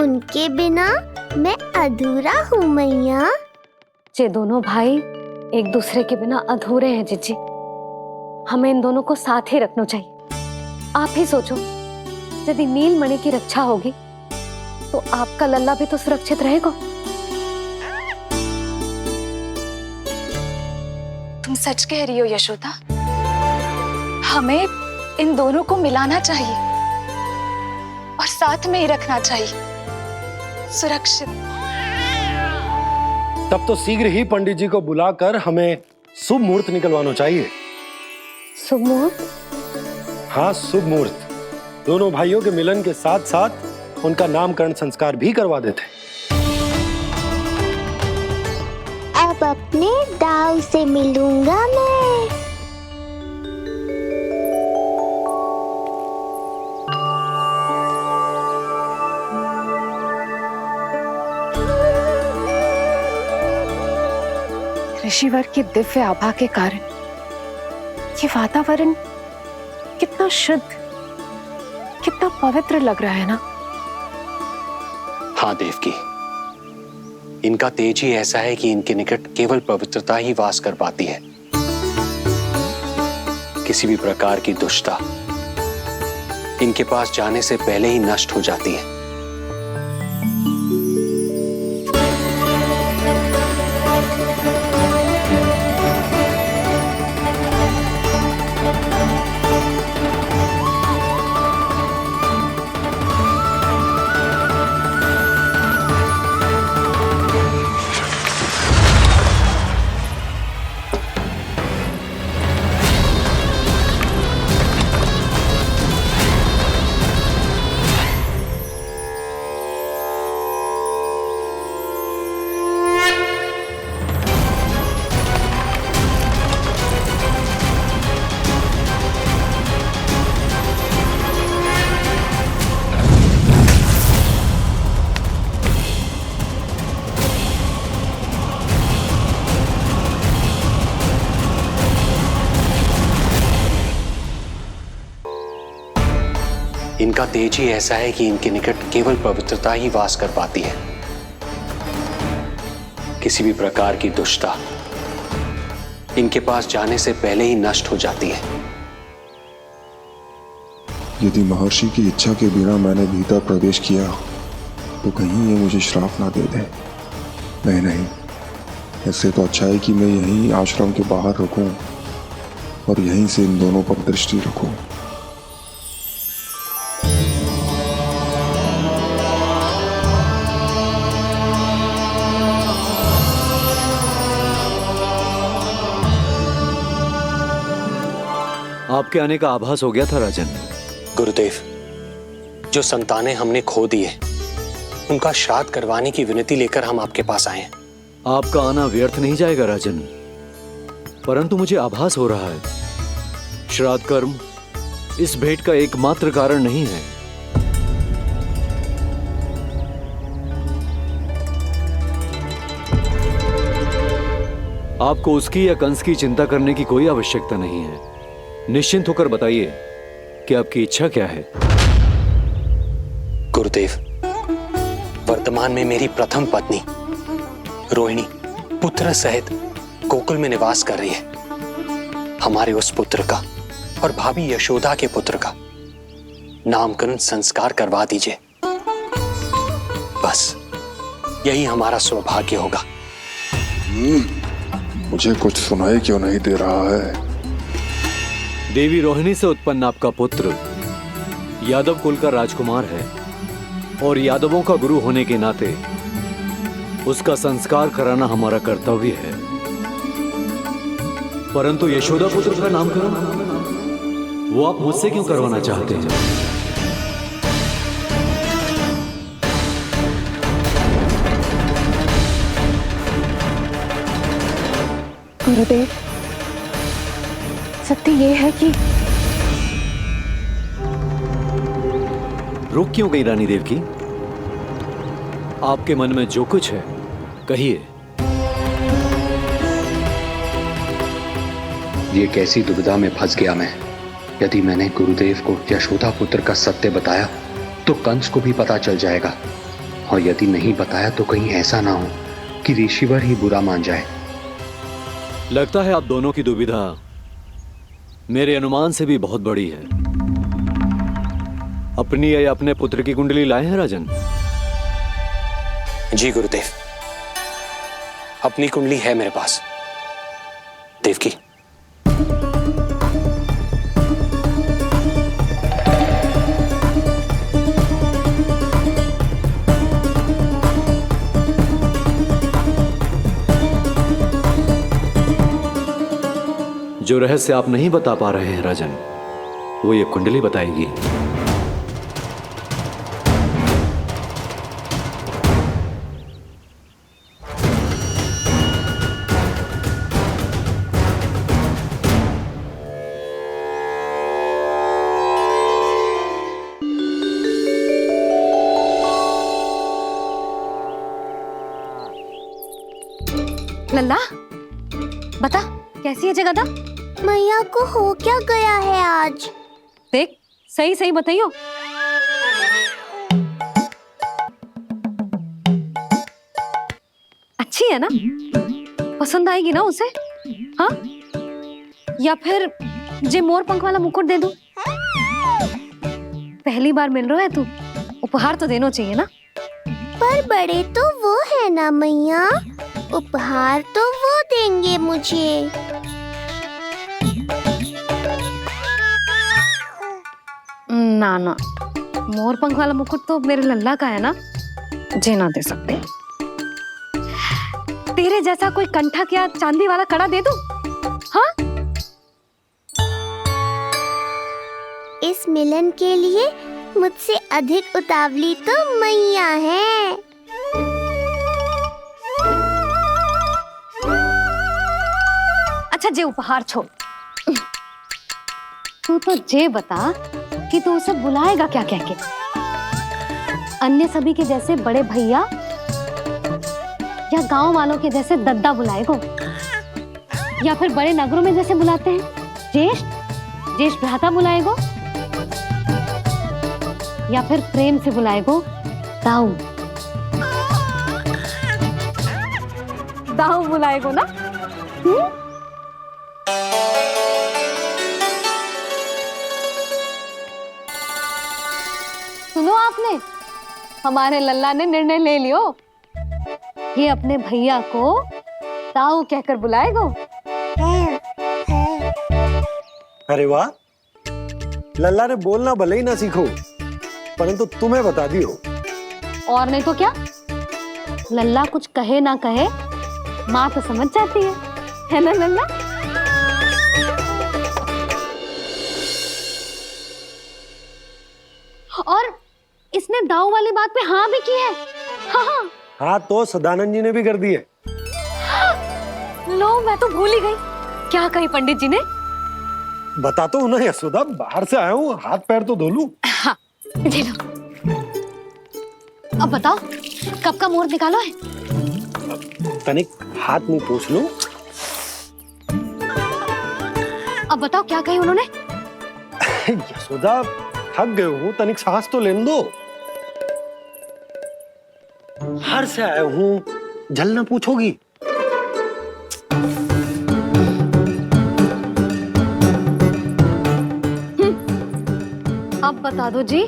उनके बिना मैं अधूरा हूँ मैया। ये दोनों भाई एक दूसरे के बिना अधूरे हैं जीजी। हमें इन दोनों को साथ ही रखना चाहिए। आप ही सोचो, यदि नीलमणि की रक्षा होगी तो आपका लल्ला भी तो सुरक्षित रहेगा। तुम सच कह रही हो यशोदा। हमें इन दोनों को मिलाना चाहिए और साथ में ही रखना चाहिए, सुरक्षित। तब तो शीघ्र ही पंडित जी को बुलाकर हमें शुभ मुहूर्त निकलवाना चाहिए। शुभ मुहूर्त? हाँ, शुभ मुहूर्त। दोनों भाइयों के मिलन के साथ साथ उनका नामकरण संस्कार भी करवा देते। अब अपने दाऊ से मिलूंगा मैं। ऋषिवर की दिव्य आभा के कारण ये वातावरण कितना शुद्ध, कितना पवित्र लग रहा है ना। हाँ देवकी, इनका तेज ही ऐसा है कि इनके निकट केवल पवित्रता ही वास कर पाती है। किसी भी प्रकार की दुष्टता इनके पास जाने से पहले ही नष्ट हो जाती है। इनका तेज ही ऐसा है कि इनके निकट केवल पवित्रता ही वास कर पाती है। किसी भी प्रकार की दुष्टता इनके पास जाने से पहले ही नष्ट हो जाती है। यदि महर्षि की इच्छा के बिना मैंने भीतर प्रवेश किया तो कहीं ये मुझे श्राप ना दे दे। नहीं, इससे तो अच्छा है कि मैं यहीं आश्रम के बाहर रुकूं और यहीं से इन दोनों पर दृष्टि रखूं। आपके आने का आभास हो गया था राजन। गुरुदेव, जो संतानें हमने खो दी है उनका श्राद्ध करवाने की विनती लेकर हम आपके पास आए हैं। आपका आना व्यर्थ नहीं जाएगा राजन, परंतु मुझे आभास हो रहा है श्राद्ध कर्म इस भेंट का एकमात्र कारण नहीं है। आपको उसकी या कंस की चिंता करने की कोई आवश्यकता नहीं है। निश्चिंत होकर बताइए कि आपकी इच्छा क्या है। गुरुदेव, वर्तमान में मेरी प्रथम पत्नी रोहिणी पुत्र सहित गोकुल में निवास कर रही है। हमारे उस पुत्र का और भाभी यशोदा के पुत्र का नामकरण संस्कार करवा दीजिए। बस यही हमारा सौभाग्य होगा। मुझे कुछ सुनाई क्यों नहीं दे रहा है? देवी रोहिणी से उत्पन्न आपका पुत्र यादव कुल का राजकुमार है और यादवों का गुरु होने के नाते उसका संस्कार कराना हमारा कर्तव्य है। परंतु यशोदा पुत्र का नामकरण वो आप मुझसे क्यों करवाना चाहते हैं? गुरुदेव, सत्य ये है कि रुक क्यों गई रानी देवकी? आपके मन में जो कुछ है कहिए। ये कैसी दुविधा में फंस गया मैं। यदि मैंने गुरुदेव को यशोदा पुत्र का सत्य बताया तो कंस को भी पता चल जाएगा और यदि नहीं बताया तो कहीं ऐसा ना हो कि ऋषिवर ही बुरा मान जाए। लगता है आप दोनों की दुविधा मेरे अनुमान से भी बहुत बड़ी है। अपनी या अपने पुत्र की कुंडली लाए हैं राजन? जी गुरुदेव, अपनी कुंडली है मेरे पास। देवकी, जो रहस्य आप नहीं बता पा रहे हैं राजन, वो ये कुंडली बताएगी। लल्ला, बता कैसी है जगदा? मैया को हो क्या गया है आज? देख, सही सही बताइयो। अच्छी है ना? पसंद आएगी ना उसे? हाँ? या फिर जे मोर पंख वाला मुकुट दे दूं? पहली बार मिल रहा है तू, उपहार तो देना चाहिए ना? पर बड़े तो वो है ना मैया, उपहार तो वो देंगे मुझे। ना ना, मोर पंख वाला मुकुट तो मेरे लल्ला का है ना, जे ना दे सकते। तेरे जैसा कोई कंठक या चांदी वाला कड़ा दे दूं? हाँ? इस मिलन के लिए मुझसे अधिक उतावली तो मैया है। अच्छा, जे उपहार छोड़, तू तो जे बता कि तू उसे बुलाएगा क्या कह के? अन्य सभी के जैसे बड़े भैया या गांव वालों के जैसे दद्दा बुलाएगो, या फिर बड़े नगरों में जैसे बुलाते हैं ज्येष्ठ भ्राता बुलाएगो, या फिर प्रेम से बुलाएगो दाऊ बुलाएगो ना? सुनो आपने, हमारे लल्ला ने निर्णय ले लियो, ये अपने भैया को ताऊ कहकर बुलाएगो। अरे वाह, लल्ला ने बोलना भले ही ना सीखो, परंतु तुम्हें बता दियो। और नहीं तो क्या, लल्ला कुछ कहे ना कहे माँ तो समझ जाती है ना लल्ला? और इसने दाऊ वाली बात पे हाँ भी की है। हाँ, हाँ तो सदानंद जी ने भी कर दी है। लो, मैं तो भूल ही गई। क्या कही पंडित जी ने? बता तो ना यशोदा, बाहर से आया हूँ, हाथ पैर तो धो लूं। हाँ, दे लो। अब बताओ, कब का मुहूर्त निकालो है? तनिक हाथ मुंह पोंछ लो। अब बताओ क्या कही उन्होंने? यशोदा, थक गए हूँ, तनिक सांस तो लेने दो। बाहर से आया हूँ, जल ना पूछोगी? अब बता दो जी।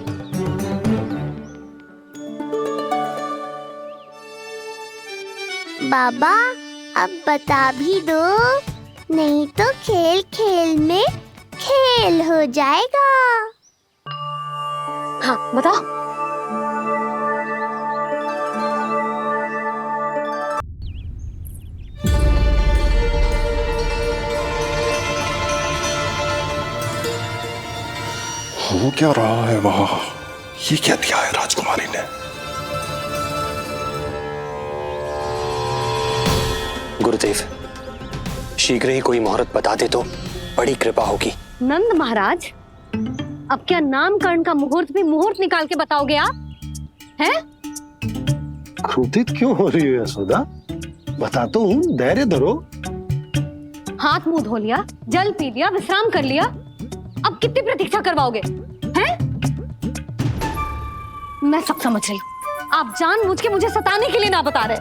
बाबा, अब बता भी दो, नहीं तो खेल खेल में खेल हो जाएगा। हाँ, बताओ। हो क्या रहा है वहां? ये क्या दिया है राजकुमारी ने? गुरुदेव, शीघ्र ही कोई मुहूर्त बता दे तो बड़ी कृपा होगी। नंद महाराज, अब क्या नामकरण का मुहूर्त भी मुहूर्त निकाल के बताओगे आप? हैं? क्रोधित क्यों हो रही हो यशोदा? बताता हूँ, धैर्य धरो। हाथ मुंह धो लिया, जल पी लिया, विश्राम कर लिया, अब कितनी प्रतीक्षा करवाओगे? हैं? मैं सब समझ रही हूँ, आप जानबूझ के मुझे सताने के लिए ना बता रहे।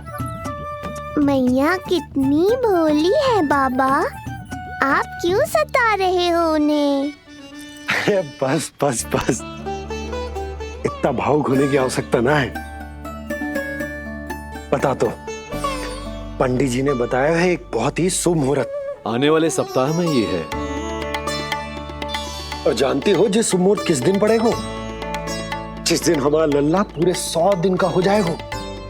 मैया कितनी भोली है बाबा, आप क्यों सता रहे हो उन्हें? बस बस बस, इतना भावुक होने की आवश्यकता ना है। बता तो, पंडित जी ने बताया है एक बहुत ही शुभ मुहूर्त आने वाले सप्ताह में ये है। और जानती हो जिस शुभ मुहूर्त किस दिन पड़ेगा? जिस दिन हमारा लल्ला पूरे 100 दिन का हो जाएगा।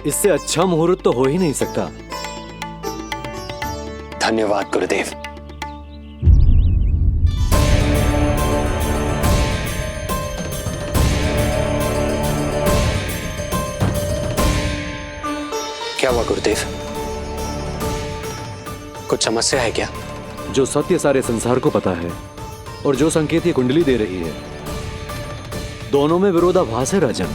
इससे अच्छा मुहूर्त तो हो ही नहीं सकता। धन्यवाद गुरुदेव। क्या हुआ गुरुदेव, कुछ समस्या है क्या? जो सत्य सारे संसार को पता है और जो संकेत ये कुंडली दे रही है, दोनों में विरोधाभास है राजन।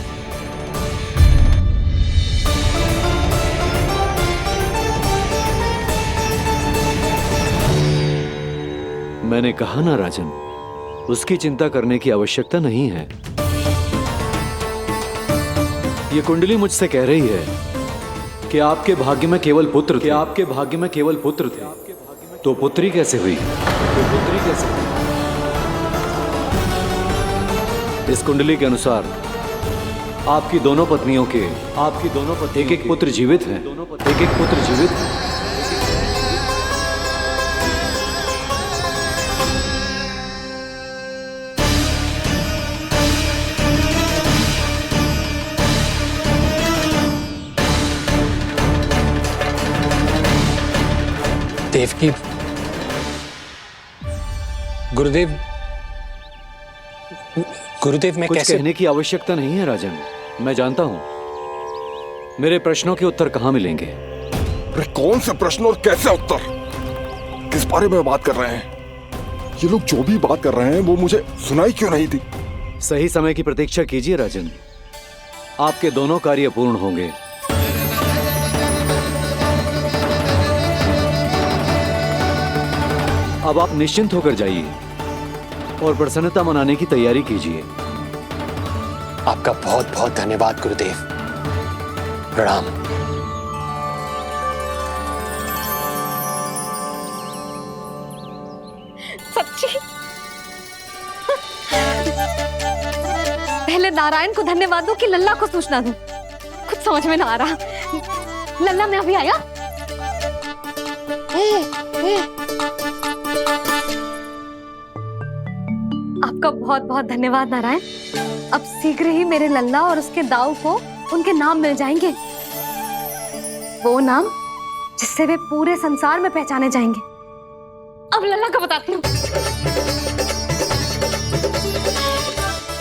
मैंने कहा ना राजन, उसकी चिंता करने की आवश्यकता नहीं है। ये कुंडली मुझसे कह रही है कि आपके भाग्य में केवल पुत्र थे। आपके भाग्य में केवल पुत्र थे, तो पुत्री कैसे हुई? इस कुंडली के अनुसार आपकी दोनों पत्नियों के एक एक पुत्र जीवित हैं। देवकी, गुरुदेव मैं कुछ कैसे? कहने की आवश्यकता नहीं है राजन, मैं जानता हूं मेरे प्रश्नों के उत्तर कहां मिलेंगे। अरे कौन से प्रश्न और कैसे उत्तर? किस बारे में बात कर रहे हैं? ये लोग जो भी बात कर रहे हैं वो मुझे सुनाई क्यों नहीं थी? सही समय की प्रतीक्षा कीजिए राजन, आपके दोनों कार्य पूर्ण होंगे। अब आप निश्चिंत होकर जाइए और प्रसन्नता मनाने की तैयारी कीजिए। आपका बहुत बहुत धन्यवाद गुरुदेव। प्रणाम। सच्ची? पहले नारायण को धन्यवाद दूं कि लल्ला को सूचना दूं? कुछ समझ में ना आ रहा। लल्ला मैं अभी आया। आपका बहुत बहुत धन्यवाद नारायण। अब शीघ्र ही मेरे लल्ला और उसके दाऊ को उनके नाम मिल जाएंगे, वो नाम जिससे वे पूरे संसार में पहचाने जाएंगे। अब लल्ला को बताती हूँ।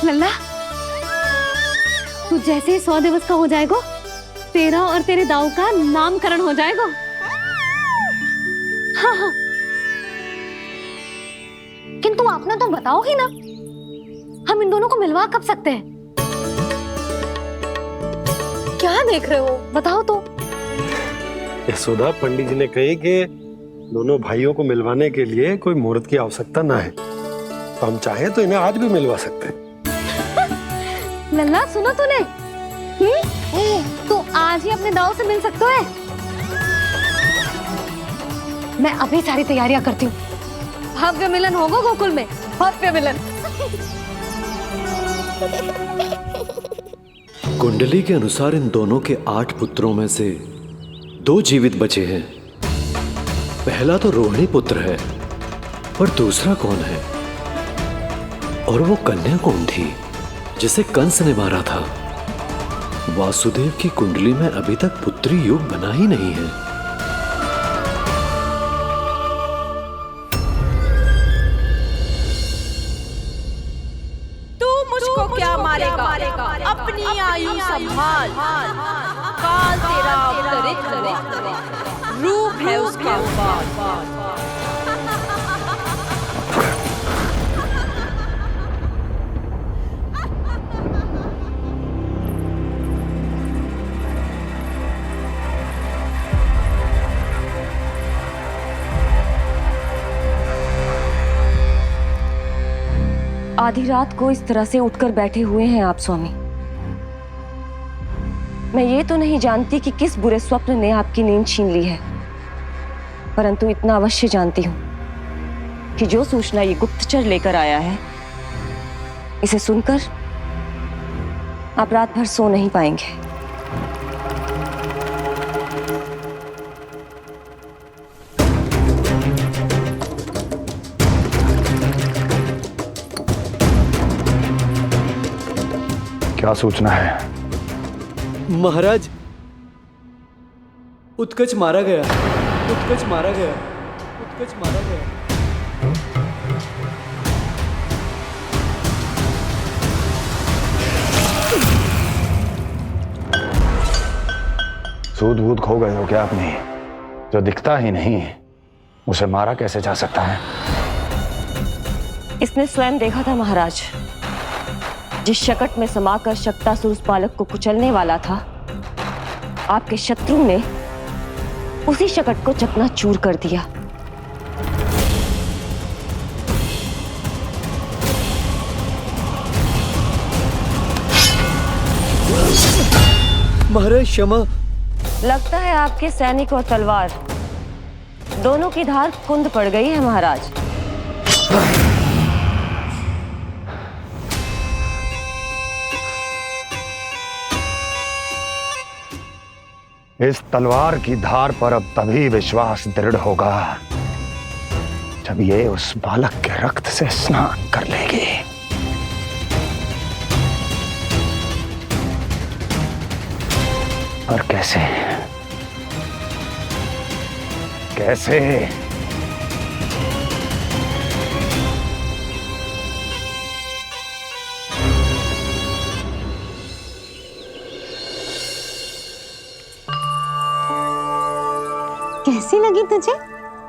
लल्ला, तू जैसे ही 100 दिवस का हो जाएगा, तेरा और तेरे दाऊ का नामकरण हो जाएगा। हाँ हाँ, किंतु आपने तो बताओ ही ना, हम इन दोनों को मिलवा कब सकते हैं? क्या देख रहे हो, बताओ तो। यशोदा, पंडित जी ने कही कि दोनों भाइयों को मिलवाने के लिए कोई मुहूर्त की आवश्यकता ना है, तो हम चाहें तो इन्हें आज भी मिलवा सकते हैं। लल्ला सुनो तूने, तू आज ही अपने दाऊ से मिल सकता है। मैं अभी सारी तैयारियां करती हूँ। भव्य मिलन होगा गोकुल में, भव्य मिलन। कुंडली के अनुसार इन दोनों के 8 पुत्रों में से 2 जीवित बचे हैं। पहला तो रोहिणी पुत्र है, पर दूसरा कौन है? और वो कन्या कौन थी जिसे कंस ने मारा था? वासुदेव की कुंडली में अभी तक पुत्री योग बना ही नहीं है। क्या मारेगा? अपनी आयु संभाल, काल तेरा अवतरित रूप है उसका उपाय। आधी रात को इस तरह से उठकर बैठे हुए हैं आप स्वामी। मैं ये तो नहीं जानती कि किस बुरे स्वप्न ने आपकी नींद छीन ली है, परंतु इतना अवश्य जानती हूँ कि जो सूचना ये गुप्तचर लेकर आया है, इसे सुनकर आप रात भर सो नहीं पाएंगे। क्या सूचना है? महाराज, उत्कच मारा गया, उत्कच मारा गया, उत्कच मारा गया। सूद बूद खो गए हो क्या अपनी? जो दिखता ही नहीं उसे मारा कैसे जा सकता है? इसने स्वयं देखा था महाराज। जिस शकट में समाकर शक्तासुर उस बालक को कुचलने वाला था, आपके शत्रु ने उसी शकट को चकनाचूर कर दिया। महाराज क्षमा। लगता है आपके सैनिक और तलवार दोनों की धार कुंद पड़ गई है महाराज। इस तलवार की धार पर अब तभी विश्वास दृढ़ होगा जब ये उस बालक के रक्त से स्नान कर लेगी। और कैसे कैसे? कैसी लगी तुझे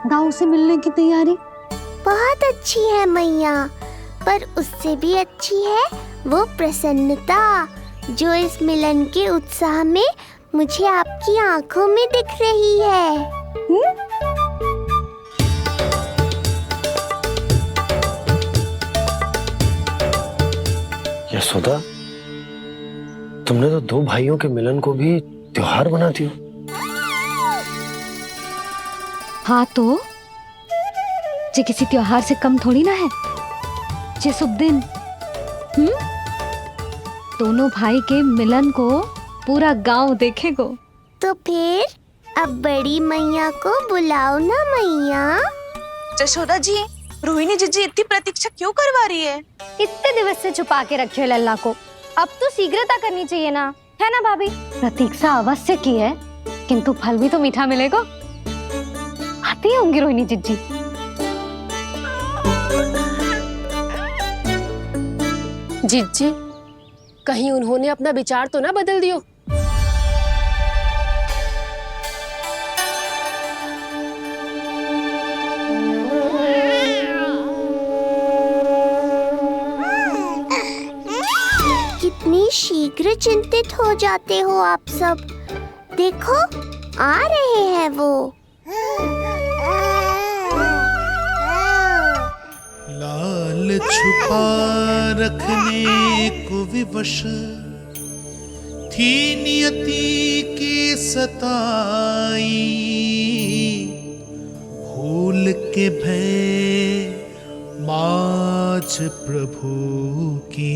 दाऊ से मिलने की तैयारी? बहुत अच्छी है मैया, पर उससे भी अच्छी है वो प्रसन्नता जो इस मिलन के उत्साह में मुझे आपकी आंखों में दिख रही है। यशोदा, तुमने तो दो भाइयों के मिलन को भी त्योहार बना दिया। हाँ तो जे किसी त्योहार से कम थोड़ी ना है। जे शुभ दिन दोनों भाई के मिलन को पूरा गांव देखेगो। तो फिर अब बड़ी मैया को बुलाओ ना मैया। यशोदा जी, रोहिणी जीजी इतनी प्रतीक्षा क्यों करवा रही है? इतने दिवस से छुपा के रखे हो लल्ला को, अब तो शीघ्रता करनी चाहिए ना, है ना भाभी? प्रतीक्षा अवश्य की है, किंतु फल भी तो मीठा मिलेगा। आती होंगी रोहिणी जीजी। जीजी, कहीं उन्होंने अपना विचार तो ना बदल दियो? कितनी शीघ्र चिंतित हो जाते हो आप सब। देखो आ रहे हैं वो। लाल छुपा रखने को विवश थी नियति की सताई, भूल के भय माज प्रभु की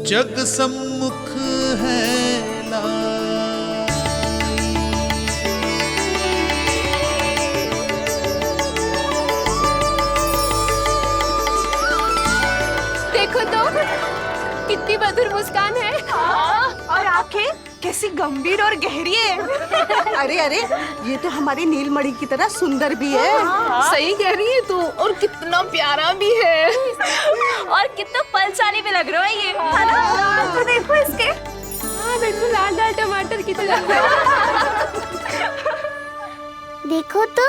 जग सम्मुख है लाई। देखो तो कितनी मधुर मुस्कान है। और आंखें कैसी गंभीर और गहरी है। अरे अरे, ये तो हमारी नीलमणि की तरह सुंदर भी है। सही कह रही है तू, और कितना प्यारा भी है। और कितना बलशाली भी लग रहा है ये, है ना? तो देखो इसके। हाँ बिल्कुल, लाल लाल टमाटर की तरह। देखो तो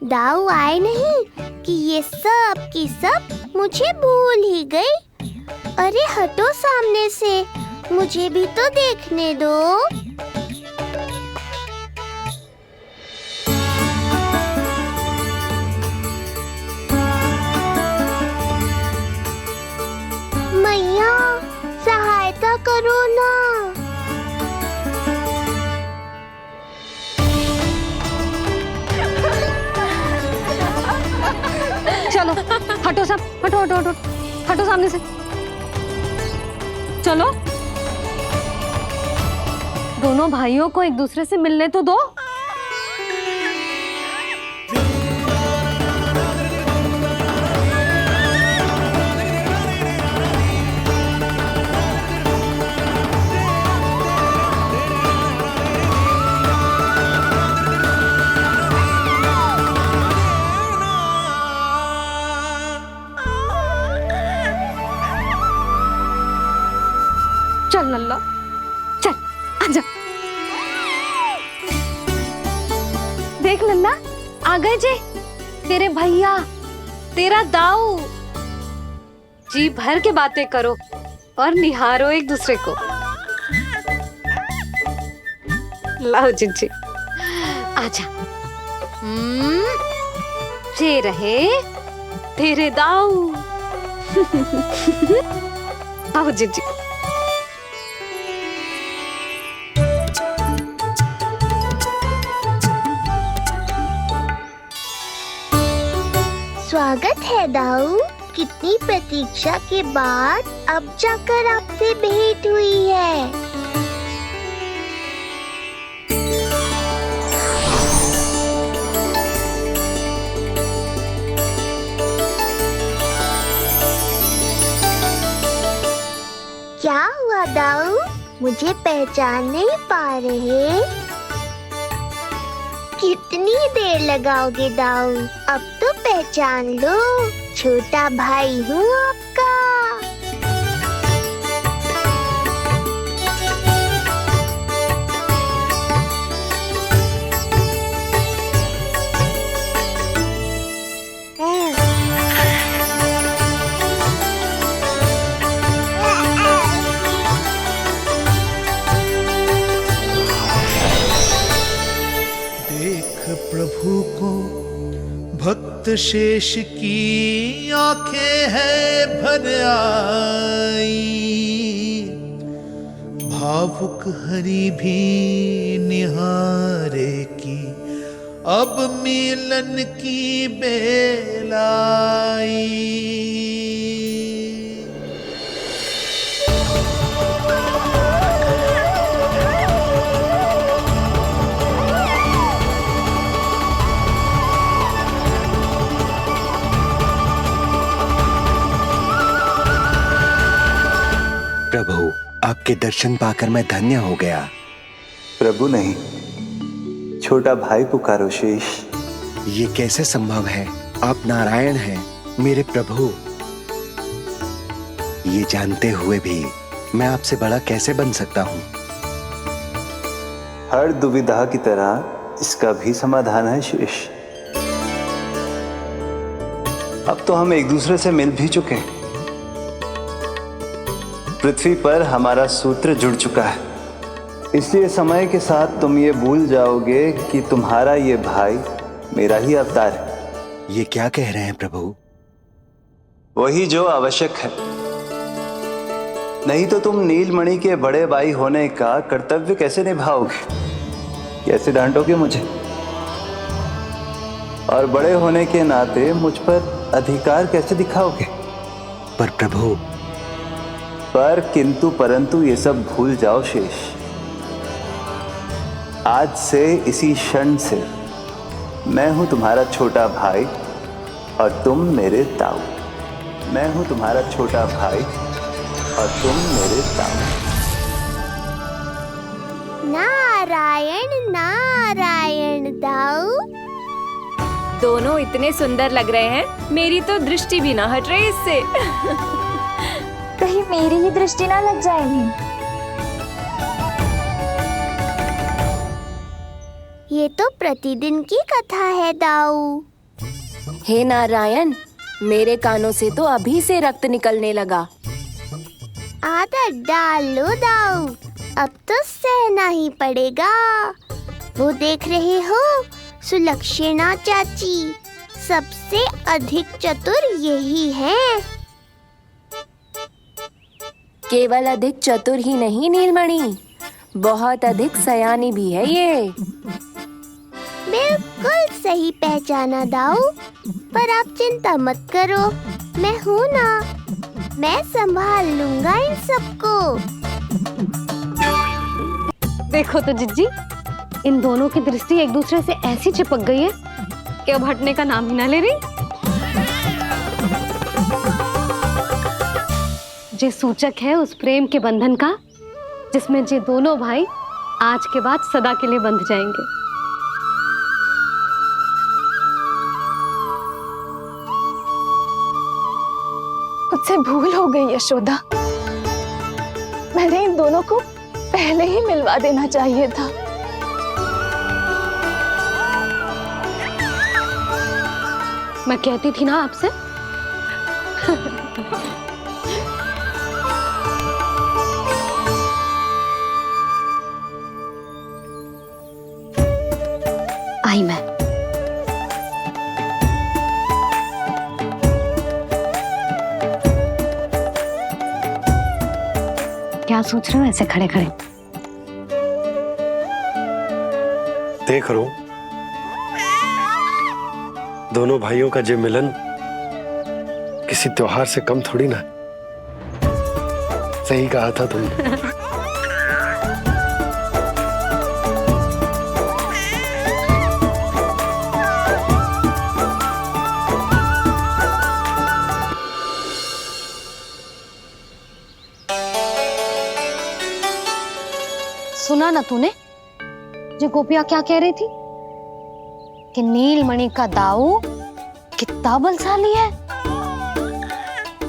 दाऊ आए नहीं कि ये सब की सब मुझे भूल ही गई। अरे हटो सामने से, मुझे भी तो देखने दो। मैया सहायता करो ना। हटो हटो, हटो सामने से। चलो, दोनों भाइयों को एक दूसरे से मिलने तो दो। चल नल्ला, चल आजा। देख नन्ना, आ गए जी तेरे भैया, तेरा दाऊ। जी भर के बातें करो और निहारो एक दूसरे को। लाओ जिज्जी, आजा। ये रहे तेरे दाऊ। आओ जिज्जी। स्वागत है दाऊ। कितनी प्रतीक्षा के बाद अब जाकर आपसे भेंट हुई है। क्या हुआ दाऊ, मुझे पहचान नहीं पा रहे? कितनी देर लगाओगे दाऊ? अब तो पहचान लो, छोटा भाई हूँ आपका। प्रभु को भक्त शेष की आंखें है भर आई, भावुक हरि भी निहारे की अब मिलन की बेल आई। प्रभु, आपके दर्शन पाकर मैं धन्य हो गया। प्रभु नहीं, छोटा भाई पुकारो शेष। ये कैसे संभव है? आप नारायण हैं, मेरे प्रभु। ये जानते हुए भी मैं आपसे बड़ा कैसे बन सकता हूँ? हर दुविधा की तरह इसका भी समाधान है शेष। अब तो हम एक दूसरे से मिल भी चुके हैं। पृथ्वी पर हमारा सूत्र जुड़ चुका है, इसलिए समय के साथ तुम ये भूल जाओगे कि तुम्हारा ये भाई मेरा ही अवतार है। ये क्या कह रहे हैं प्रभु? वही जो आवश्यक है, नहीं तो तुम नीलमणि के बड़े भाई होने का कर्तव्य कैसे निभाओगे? कैसे डांटोगे मुझे? और बड़े होने के नाते मुझ पर अधिकार कैसे दिखाओगे? पर प्रभु, पर किंतु परंतु ये सब भूल जाओ शेष। आज से इसी क्षण से मैं हूं तुम्हारा छोटा भाई और तुम मेरे ताऊ। मैं हूं तुम्हारा छोटा भाई और तुम मेरे ताऊ। नारायण नारायण दाऊ। दोनों इतने सुंदर लग रहे हैं, मेरी तो दृष्टि भी ना हट रही इससे। कहीं मेरी ही दृष्टि ना लग जाए नहीं। ये तो प्रतिदिन की कथा है दाऊ। हे नारायण, मेरे कानों से तो अभी से रक्त निकलने लगा। आदत डाल लो दाऊ, अब तो सहना ही पड़ेगा। वो देख रहे हो, सुलक्षणा चाची सबसे अधिक चतुर यही है। केवल अधिक चतुर ही नहीं नीलमणि, बहुत अधिक सयानी भी है ये। बिल्कुल सही पहचाना दाऊ, पर आप चिंता मत करो, मैं हूँ ना, मैं संभाल लूंगा इन सबको। देखो तो जिज्जी, इन दोनों की दृष्टि एक दूसरे से ऐसी चिपक गई है कि अब हटने का नाम ही ना ले रही। ये सूचक है उस प्रेम के बंधन का जिसमें ये दोनों भाई आज के बाद सदा के लिए बंध जाएंगे। मुझसे भूल हो गई यशोदा, मैंने इन दोनों को पहले ही मिलवा देना चाहिए था। मैं कहती थी ना आपसे। आई मैं। क्या सोच रहे हो ऐसे खड़े खड़े? देख रहा हूं दोनों भाइयों का ये मिलन किसी त्योहार से कम थोड़ी ना। सही कहा था तुमने। सुना ना तूने जो गोपिया क्या कह रही थी कि नीलमणि का दाऊ कितना बलशाली है।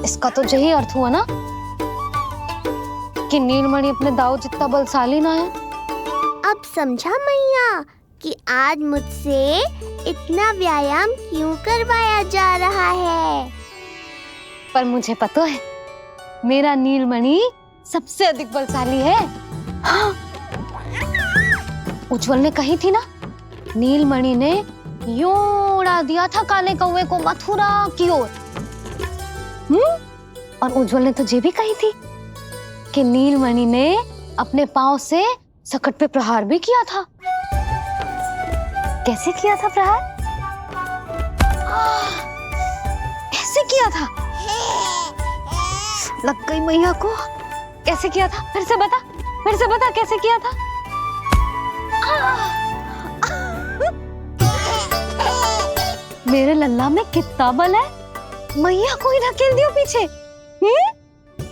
इसका तो यही अर्थ हुआ ना कि नीलमणि अपने दाऊ जितना बलशाली ना है। अब समझा मैया कि आज मुझसे इतना व्यायाम क्यों करवाया जा रहा है। पर मुझे पता है मेरा नीलमणि सबसे अधिक बलशाली है। हाँ। उज्जवल ने कही थी ना, नीलमणि ने यूं उड़ा दिया था काले कौवे को मथुरा की ओर। और उज्जवल ने तो ये भी कही थी कि नीलमणि ने अपने पांव से सकट पे प्रहार भी किया था। कैसे किया था प्रहार? ऐसे किया था। लग गई मैया को। कैसे किया था? फिर से बता कैसे किया था? मेरे लल्ला में कितना बल है। मैया को ही ढकेल दियो पीछे।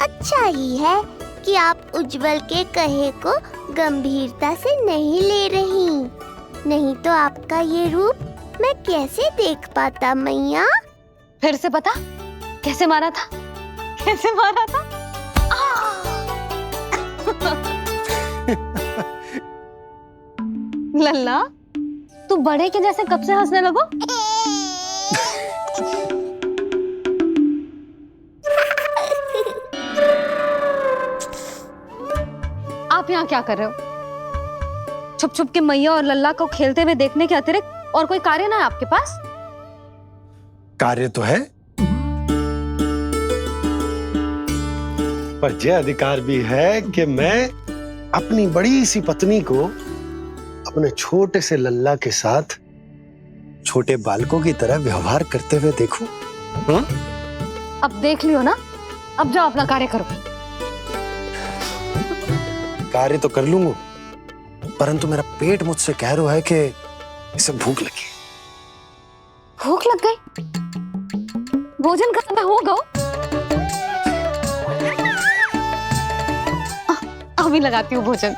अच्छा ही है कि आप उज्जवल के कहे को गंभीरता से नहीं ले रही, नहीं तो आपका ये रूप मैं कैसे देख पाता मैया। फिर से बता कैसे मारा था? कैसे मारा था? लल्ला तू बड़े के जैसे कब से हंसने लगो? आप यहाँ क्या कर रहे हो? छुप छुप के मैया और लल्ला को खेलते हुए देखने के अतिरिक्त और कोई कार्य ना है आपके पास? कार्य तो है, पर यह अधिकार भी है कि मैं अपनी बड़ी सी पत्नी को अपने छोटे से लल्ला के साथ छोटे बालकों की तरह व्यवहार करते हुए देखूं। हाँ? अब देख लियो ना, अब जाओ अपना कार्य करो। कार्य तो कर लूंगा, परंतु मेरा पेट मुझसे कह रहा है कि इसे भूख लगी। भूख लग गई? भोजन का समय होगा। अभी लगाती हूँ भोजन।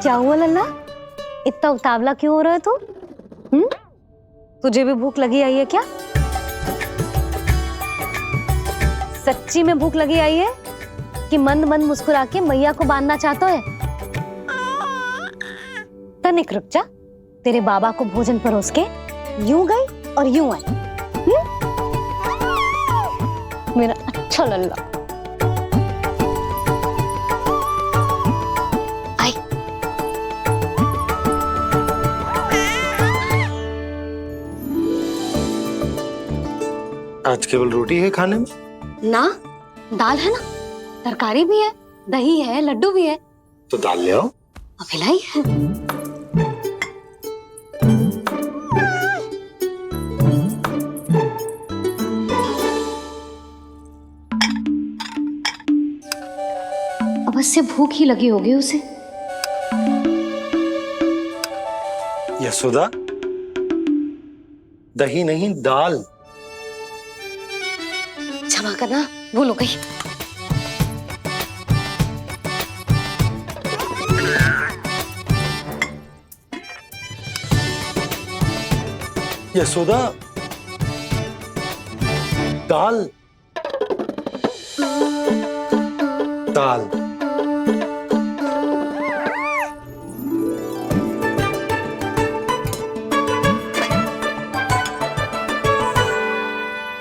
क्या हुआ लल्ला, इतना उतावला क्यों हो रहा है तू? तुझे भी भूख लगी आई है क्या? सच्ची में भूख लगी आई है कि मंद मंद मुस्कुरा के मैया को बांधना चाहता है? तनिक रुक जा, तेरे बाबा को भोजन परोस के यूं गई और यूं आई। मेरा अच्छा लल्ला। आज केवल रोटी है खाने में? ना, दाल है ना, तरकारी भी है, दही है, लड्डू भी है। तो दाल ले आओ। अभी लाई है। अवश्य भूख ही लगी होगी उसे। यशोदा, दही नहीं दाल। क्षमा करना, भूल हो गई। यशोदा, दाल दाल।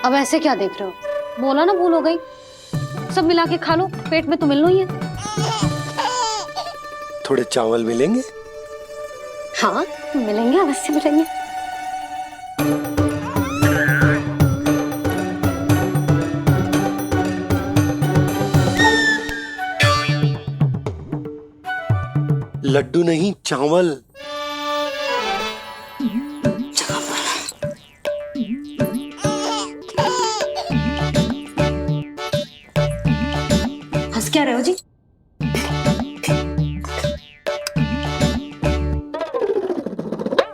अब ऐसे क्या देख रहे हो? बोला ना भूल हो गई। सब मिला के खा लो, पेट में तो मिलना ही है। थोड़े चावल मिलेंगे? हाँ मिलेंगे, अवश्य मिलेंगे। लड्डू नहीं, चावल। हंस क्या रहे हो जी?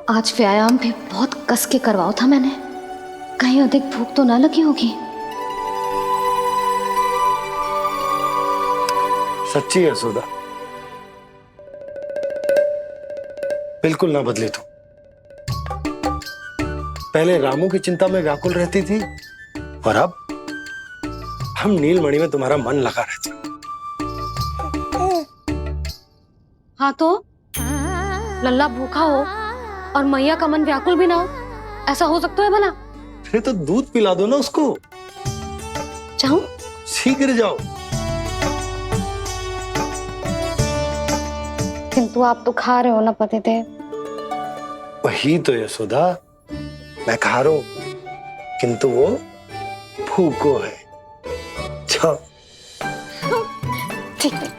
आज व्यायाम भी बहुत कस के करवाओ था मैंने, कहीं अधिक भूख तो ना लगी होगी। सच्ची है यशोदा, बिल्कुल ना बदले तू। पहले रामू की चिंता में व्याकुल रहती थी और अब हम नीलमणि में तुम्हारा मन लगा रहता। हाँ तो लल्ला भूखा हो और मैया का मन व्याकुल भी ना हो, ऐसा हो सकता है भला? फिर तो दूध पिला दो ना उसको। जाऊं? शीघ्र जाओ। किंतु आप तो खा रहे हो ना पतिदेव। वही तो यशोदा, मैं खा रहा हूं, किंतु वो भूखो है। जाओ। ठीक है।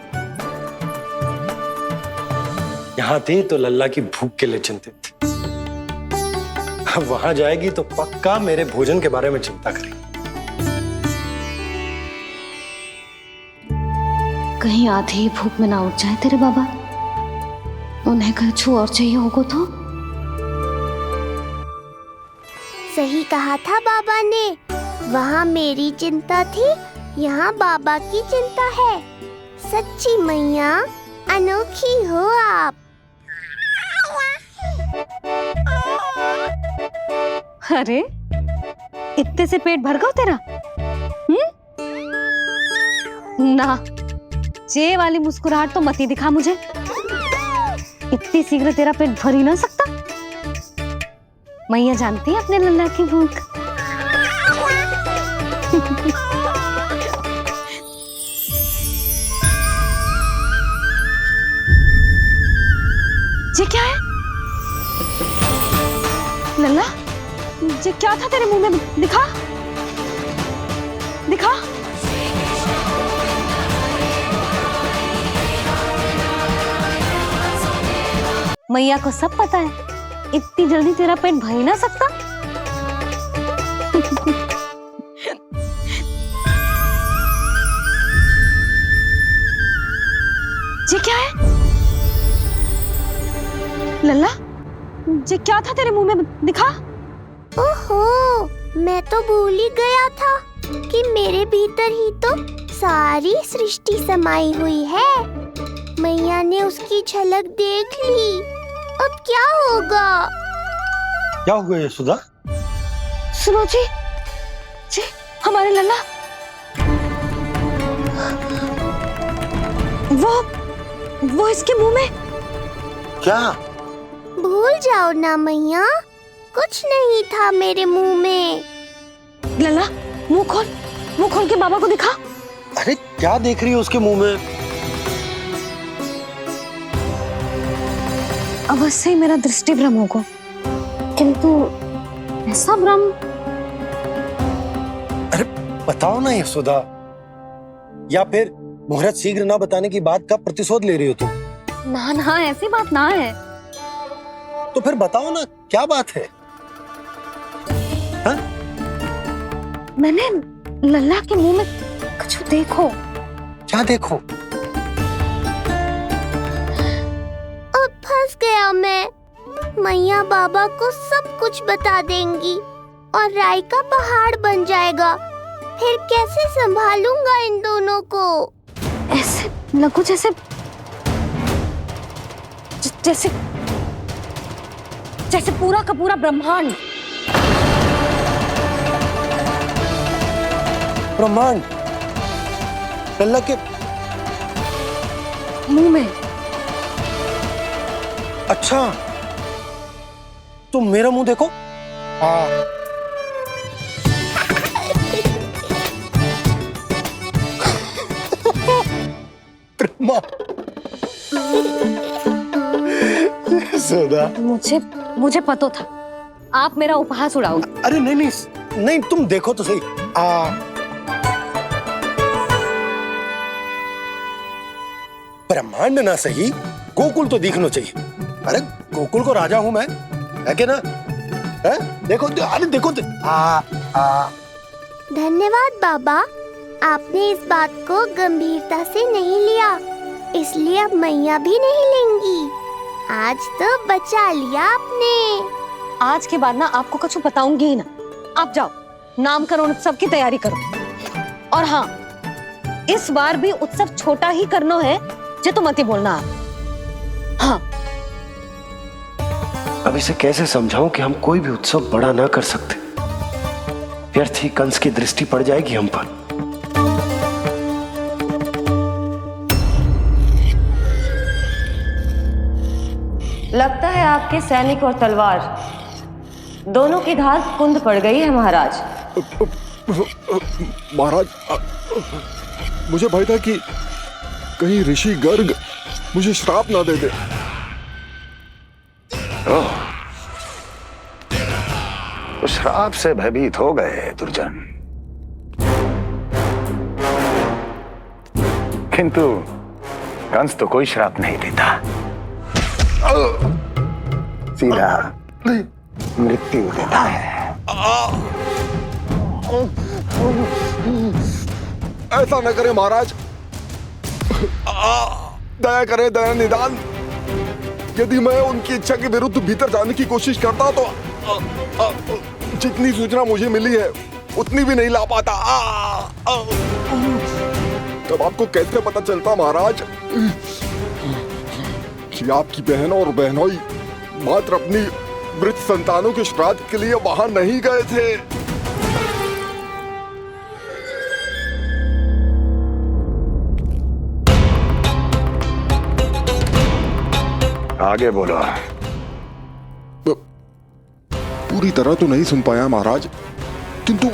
यहाँ थी तो लल्ला की भूख के लिए चिंतित थी, अब वहां जाएगी तो पक्का मेरे भोजन के बारे में चिंता करेगी। कहीं आधी ही भूख में ना उठ जाए तेरे बाबा, उन्हें कुछ और चाहिए होगा तो। सही कहा था बाबा ने, वहाँ मेरी चिंता थी, यहाँ बाबा की चिंता है। सच्ची मैया, अनोखी हो आप। अरे इतने से पेट भर गया तेरा? ना, ये वाली मुस्कुराहट तो मत ही दिखा मुझे। इतनी शीघ्र तेरा पेट भर ही ना सकता। मैया जानती है अपने लल्ला की भूख। ये क्या है लल्ला? ये क्या था तेरे मुंह में? दिखा दिखा। मैया को सब पता है, इतनी जल्दी तेरा पेट भर ही ना सकता। ये क्या है लल्ला? ये क्या था तेरे मुंह में? दिखा। ओहो, मैं तो भूल ही गया था कि मेरे भीतर ही तो सारी सृष्टि समाई हुई है। मैया ने उसकी झलक देख ली, अब क्या होगा? क्या होगा यशोदा? सुनो जी, हमारे लल्ला वो इसके मुंह में। क्या? भूल जाओ ना मैया, कुछ नहीं था मेरे मुंह में। लल्ला मुंह खोल के बाबा को दिखा। अरे क्या देख रही है उसके मुंह में? अवश्य ही मेरा दृष्टि भ्रम होगा, किंतु ऐसा भ्रम बताओ ना यशोदा, या फिर मुहूर्त शीघ्र ना बताने की बात का प्रतिशोध ले रही हो तुम? ना ना, ऐसी बात ना है। तो फिर बताओ ना क्या बात है? हाँ? मैंने लल्ला के मुंह में कुछ देखो। क्या देखो? अब फंस गया मैं। मैया बाबा को सब कुछ बता देंगी और राय का पहाड़ बन जाएगा। फिर कैसे संभालूंगा इन दोनों को? ऐसे लगो जैसे जैसे जैसे पूरा का पूरा ब्रह्मांड। ब्रह्मांड लल्ला के मुंह में। अच्छा, तुम मेरा मुंह देखो। मुझे पता था आप मेरा उपहास उड़ाओगे। अरे नहीं नहीं नहीं, तुम देखो तो सही। ब्रह्मांड ना सही, गोकुल तो दिखना चाहिए। अरे गोकुल को राजा हूं मैं, है कि ना? है? देखो, अरे देखो। धन्यवाद बाबा, आपने इस बात को गंभीरता से नहीं लिया, इसलिए अब मैया भी नहीं लेंगी। आज तो बचा लिया आपने। आज के बाद ना आपको कुछ बताऊंगी ही ना। आप जाओ, नामकरण उत्सव की तैयारी करो। और हाँ, इस बार भी उत्सव छोटा ही करना है, जो तो मत ही बोलना आप। हाँ। अब इसे कैसे समझाऊं कि हम कोई भी उत्सव बड़ा ना कर सकते? व्यर्थ ही कंस की दृष्टि पड़ जाएगी हम पर। लगता है आपके सैनिक और तलवार दोनों की धार कुंद पड़ गई है महाराज। महाराज, मुझे भय था कि कहीं ऋषि गर्ग मुझे श्राप ना दे दे। तो श्राप से भयभीत हो गए दुर्जन, किंतु कंस तो कोई श्राप नहीं देता, सीधा मृत्यु देता है। ऐसा न करे महाराज, दया करें, दया निदान। यदि मैं उनकी इच्छा के विरुद्ध भीतर जाने की कोशिश करता तो जितनी सूचना मुझे मिली है उतनी भी नहीं ला पाता। तब आपको कैसे पता चलता महाराज कि आपकी बहन और बहनोई मात्र अपनी मृत संतानों के श्राद्ध के लिए वहां नहीं गए थे? आगे बोलो। पूरी तरह तो नहीं सुन पाया महाराज, किंतु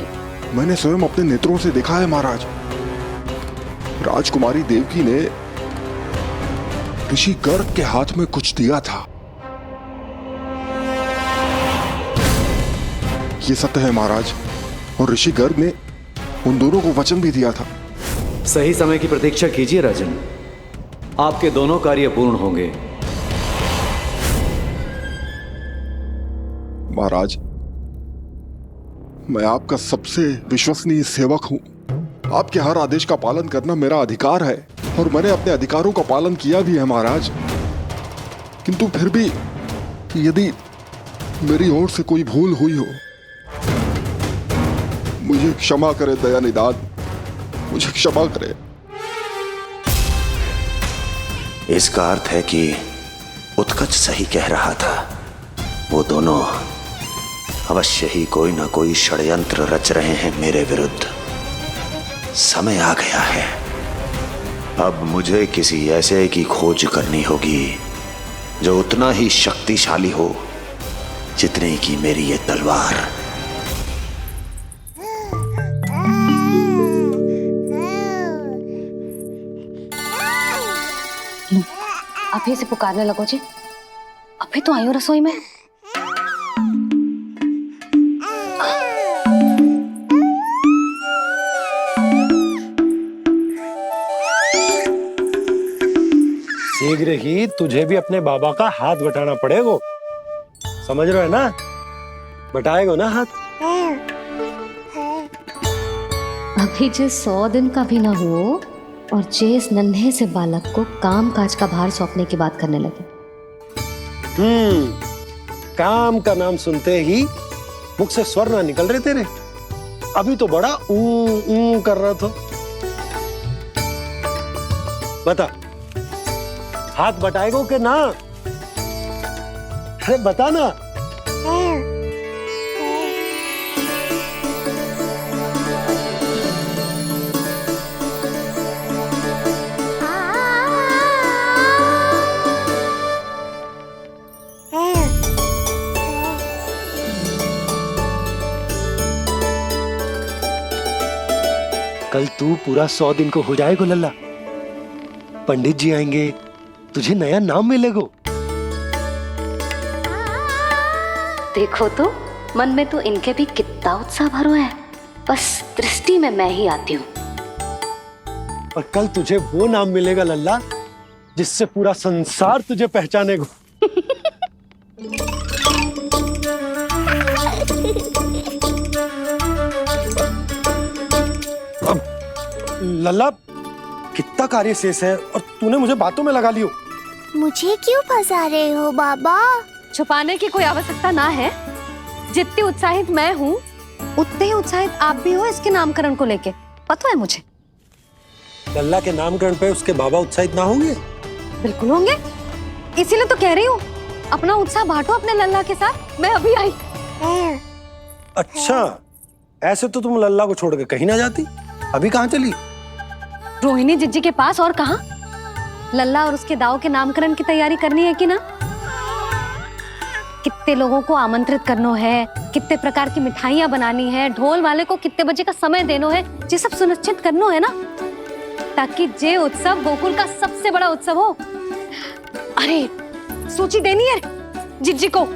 मैंने स्वयं अपने नेत्रों से देखा है महाराज। राजकुमारी देवकी ने ऋषि गर्ग के हाथ में कुछ दिया था। ये सत्य है महाराज, और ऋषि गर्ग ने उन दोनों को वचन भी दिया था। सही समय की प्रतीक्षा कीजिए राजन, आपके दोनों कार्य पूर्ण होंगे। महाराज, मैं आपका सबसे विश्वसनीय सेवक हूं। आपके हर आदेश का पालन करना मेरा अधिकार है, और मैंने अपने अधिकारों का पालन किया भी है महाराज। किंतु फिर भी यदि मेरी ओर से कोई भूल हुई हो, मुझे क्षमा करे दया निदान, मुझे क्षमा करे। इसका अर्थ है कि उत्कच सही कह रहा था। वो दोनों अवश्य ही कोई ना कोई षड्यंत्र रच रहे हैं मेरे विरुद्ध। समय आ गया है, अब मुझे किसी ऐसे की खोज करनी होगी जो उतना ही शक्तिशाली हो जितनी की मेरी ये तलवार। अभी से पुकारने लगो जी, अभी तो आई हूँ रसोई में। शीघ्र ही तुझे भी अपने बाबा का हाथ बटाना पड़ेगा, समझ रहे हो ना? बटाएगो ना हाथ? अभी जे 100 दिन का भी ना हो और जे इस नन्हे से बालक को काम काज का भार सौंपने की बात करने लगे। काम का नाम सुनते ही मुख से स्वर ना निकल रहे तेरे? अभी तो बड़ा ऊ कर रहा था। बता, हाथ बटाएगो के ना? अरे बता ना। कल तू पूरा 100 दिन को हो जाएगा लल्ला। पंडित जी आएंगे, तुझे नया नाम मिलेगा। देखो तो मन में तो इनके भी कितना उत्साह भरो है, बस दृष्टि में मैं ही आती हूँ। और कल तुझे वो नाम मिलेगा लल्ला जिससे पूरा संसार तुझे पहचानेगा। अब लल्ला, कितना कार्य शेष है और तूने मुझे बातों में लगा लियो। मुझे क्यों फंसा रहे हो बाबा? छुपाने की कोई आवश्यकता ना है। जितनी उत्साहित मैं हूँ उतने ही उत्साहित आप भी हो इसके नामकरण को लेके, पता है मुझे। लल्ला के नामकरण पे उसके बाबा उत्साहित ना होंगे? बिल्कुल होंगे, इसीलिए तो कह रही हूँ अपना उत्साह बांटो अपने लल्ला के साथ। मैं अभी आई। अच्छा, ऐसे तो तुम लल्ला को छोड़ के कहीं ना जाती। अभी कहाँ चली? रोहिणी जिज्जी के पास, और कहाँ? लल्ला और उसके दाऊ के नामकरण की तैयारी करनी है कि ना? कितने लोगों को आमंत्रित करना है, कितने प्रकार की मिठाइयां बनानी है, ढोल वाले को कितने बजे का समय देना है, ये सब सुनिश्चित करना है ना, ताकि ये उत्सव गोकुल का सबसे बड़ा उत्सव हो। अरे सूची देनी है जिज्जी को।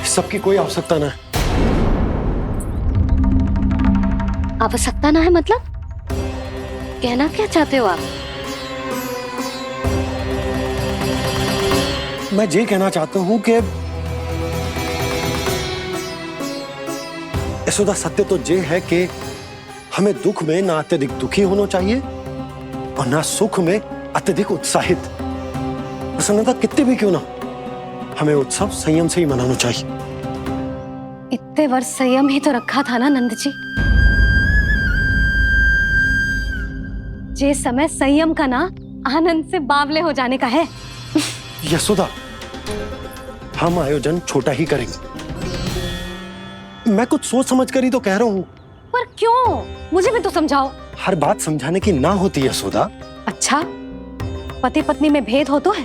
सबकी कोई आवश्यकता ना है। आवश्यकता ना है मतलब? कहना क्या चाहते हो आप? मैं ये कहना चाहता हूं कि यशोदा, सत्य तो ये है कि हमें दुख में ना अत्यधिक दुखी होना चाहिए और ना सुख में अत्यधिक उत्साहित। प्रसन्नता कितने भी क्यों ना, हमें उत्सव संयम से ही मनाना चाहिए। इतने वर्ष संयम ही तो रखा था ना नंद जी। ये समय संयम का ना आनंद से बावले हो जाने का है। यशोदा, हम आयोजन छोटा ही करेंगे। मैं कुछ सोच समझ कर ही तो कह रहा हूँ। पर क्यों? मुझे भी तो समझाओ। हर बात समझाने की ना होती यशोदा। अच्छा, पति पत्नी में भेद हो तो है?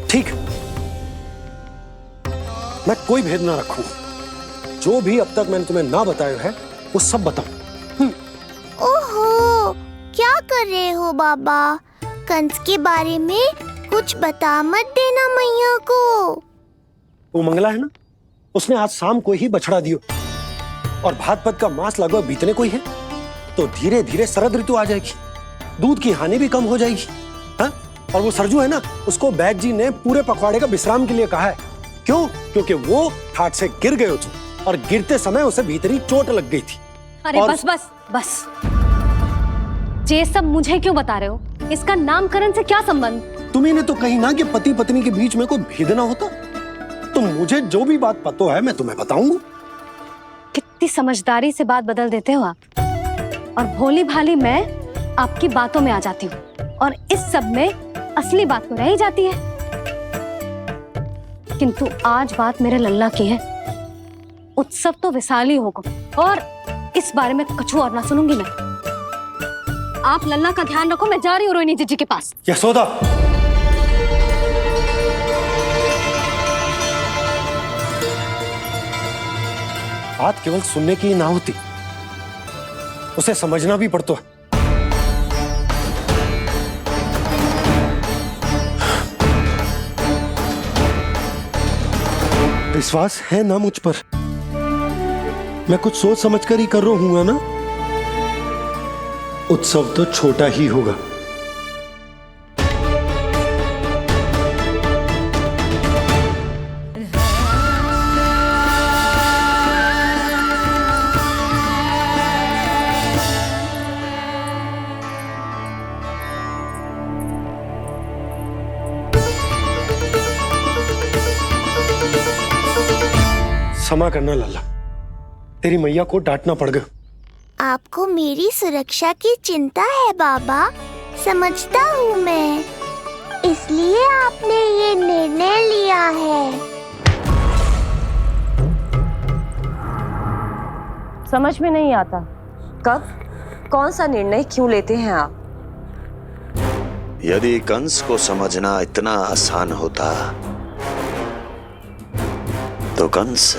ठीक, मैं कोई भेद ना रखूं। जो भी अब तक मैंने तुम्हें ना बताया है वो सब बताऊं। ओहो, क्या कर रहे हो बाबा? कंस के बारे में कुछ बता मत देना मैया को। वो मंगला है ना, उसने आज शाम को ही बछड़ा दियो और भाद्रपद का मास लगभग बीतने को ही है, तो धीरे धीरे शरद ऋतु आ जाएगी, दूध की हानि भी कम हो जाएगी। हाँ? और वो सरजू है ना, उसको बैद जी ने पूरे पखवाड़े का विश्राम के लिए कहा है। क्यों? क्योंकि वो ठाट से गिर गए थे और गिरते समय उसे भीतरी चोट लग गई थी। अरे बस बस बस, ये सब मुझे क्यों बता रहे हो? इसका नामकरण से क्या संबंध? तुम्ही ने तो कही ना कि पति पत्नी के बीच में कोई भेद ना होता। तो मुझे जो भी बात पता है मैं तुम्हें बताऊंगा। कितनी समझदारी से बात बदल देते हो आप, और भोली भाली मैं आपकी बातों में आ जाती हूँ और इस सब में असली बात तो रह ही जाती है। किंतु आज बात मेरे लल्ला की है। उत्सव तो विशाल ही होगा और इस बारे में कछु और ना सुनूंगी मैं। आप लल्ला का ध्यान रखो, मैं जा रही हूँ रोहिणी जीजी के पास। यशोदा, बात केवल सुनने की ना होती, उसे समझना भी पड़ता है। विश्वास है ना मुझ पर? मैं कुछ सोच समझ कर ही कर रहा हूँ ना। उत्सव तो छोटा ही होगा। क्षमा करना लल्ला, तेरी मैया को डांटना पड़ गया। आपको मेरी सुरक्षा की चिंता है बाबा, समझता हूँ मैं, इसलिए आपने ये निर्णय लिया है। समझ में नहीं आता, कब कौन सा निर्णय क्यों लेते हैं आप? यदि कंस को समझना इतना आसान होता तो कंस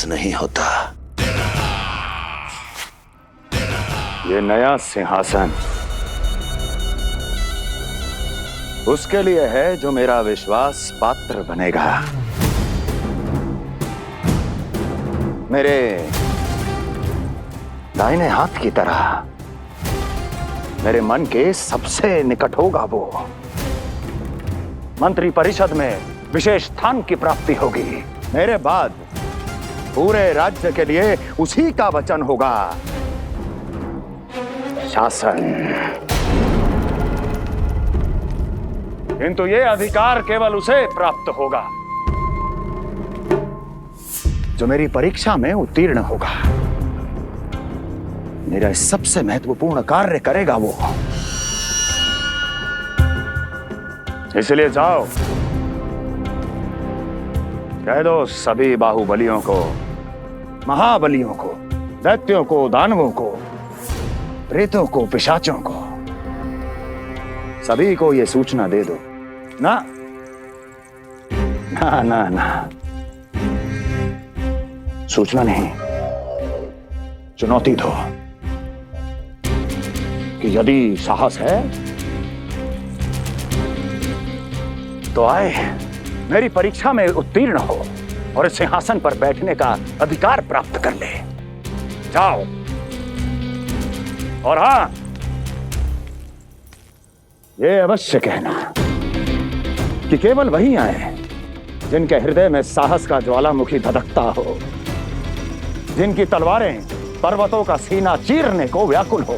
नहीं होता। ये नया सिंहासन उसके लिए है जो मेरा विश्वास पात्र बनेगा। मेरे दाहिने हाथ की तरह मेरे मन के सबसे निकट होगा वो। मंत्री परिषद में विशेष स्थान की प्राप्ति होगी। मेरे बाद पूरे राज्य के लिए उसी का वचन होगा। शासन। किंतु ये अधिकार केवल उसे प्राप्त होगा जो मेरी परीक्षा में उत्तीर्ण होगा। मेरा सबसे महत्वपूर्ण कार्य करेगा वो। इसलिए जाओ, कह दो सभी बाहुबलियों को, महाबलियों को, दैत्यों को, दानवों को, प्रेतों को, पिशाचों को, सभी को ये सूचना दे दो ना ना ना ना, सूचना नहीं, चुनौती दो कि यदि साहस है तो आए, मेरी परीक्षा में उत्तीर्ण हो और इस सिंहासन पर बैठने का अधिकार प्राप्त कर ले। जाओ। और हां, ये अवश्य कहना कि केवल वही आए जिनके हृदय में साहस का ज्वालामुखी धधकता हो, जिनकी तलवारें पर्वतों का सीना चीरने को व्याकुल हो,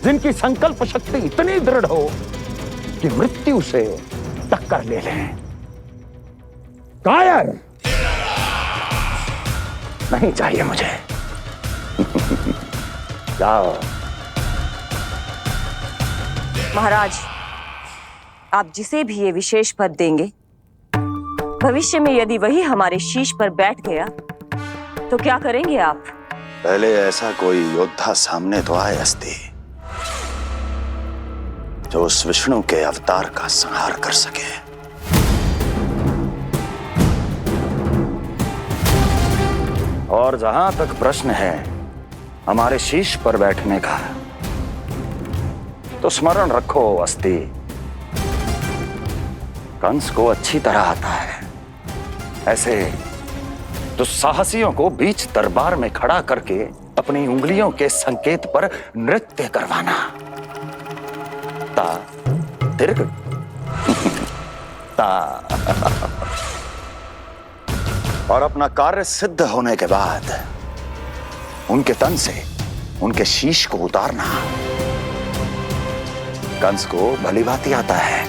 जिनकी संकल्प शक्ति इतनी दृढ़ हो कि मृत्यु से टक्कर ले लें। कायर नहीं चाहिए मुझे। जाओ। महाराज, आप जिसे भी ये विशेष पद देंगे, भविष्य में यदि वही हमारे शीश पर बैठ गया तो क्या करेंगे आप? पहले ऐसा कोई योद्धा सामने तो आए अस्ति, जो उस विष्णु के अवतार का संहार कर सके। और जहां तक प्रश्न है हमारे शीश पर बैठने का, तो स्मरण रखो अस्ति, कंस को अच्छी तरह आता है ऐसे दुस्साहसियों को बीच दरबार में खड़ा करके अपनी उंगलियों के संकेत पर नृत्य करवाना। ता दीर्घ ता और अपना कार्य सिद्ध होने के बाद उनके तन से उनके शीश को उतारना। कंस को भलीभांति आता है।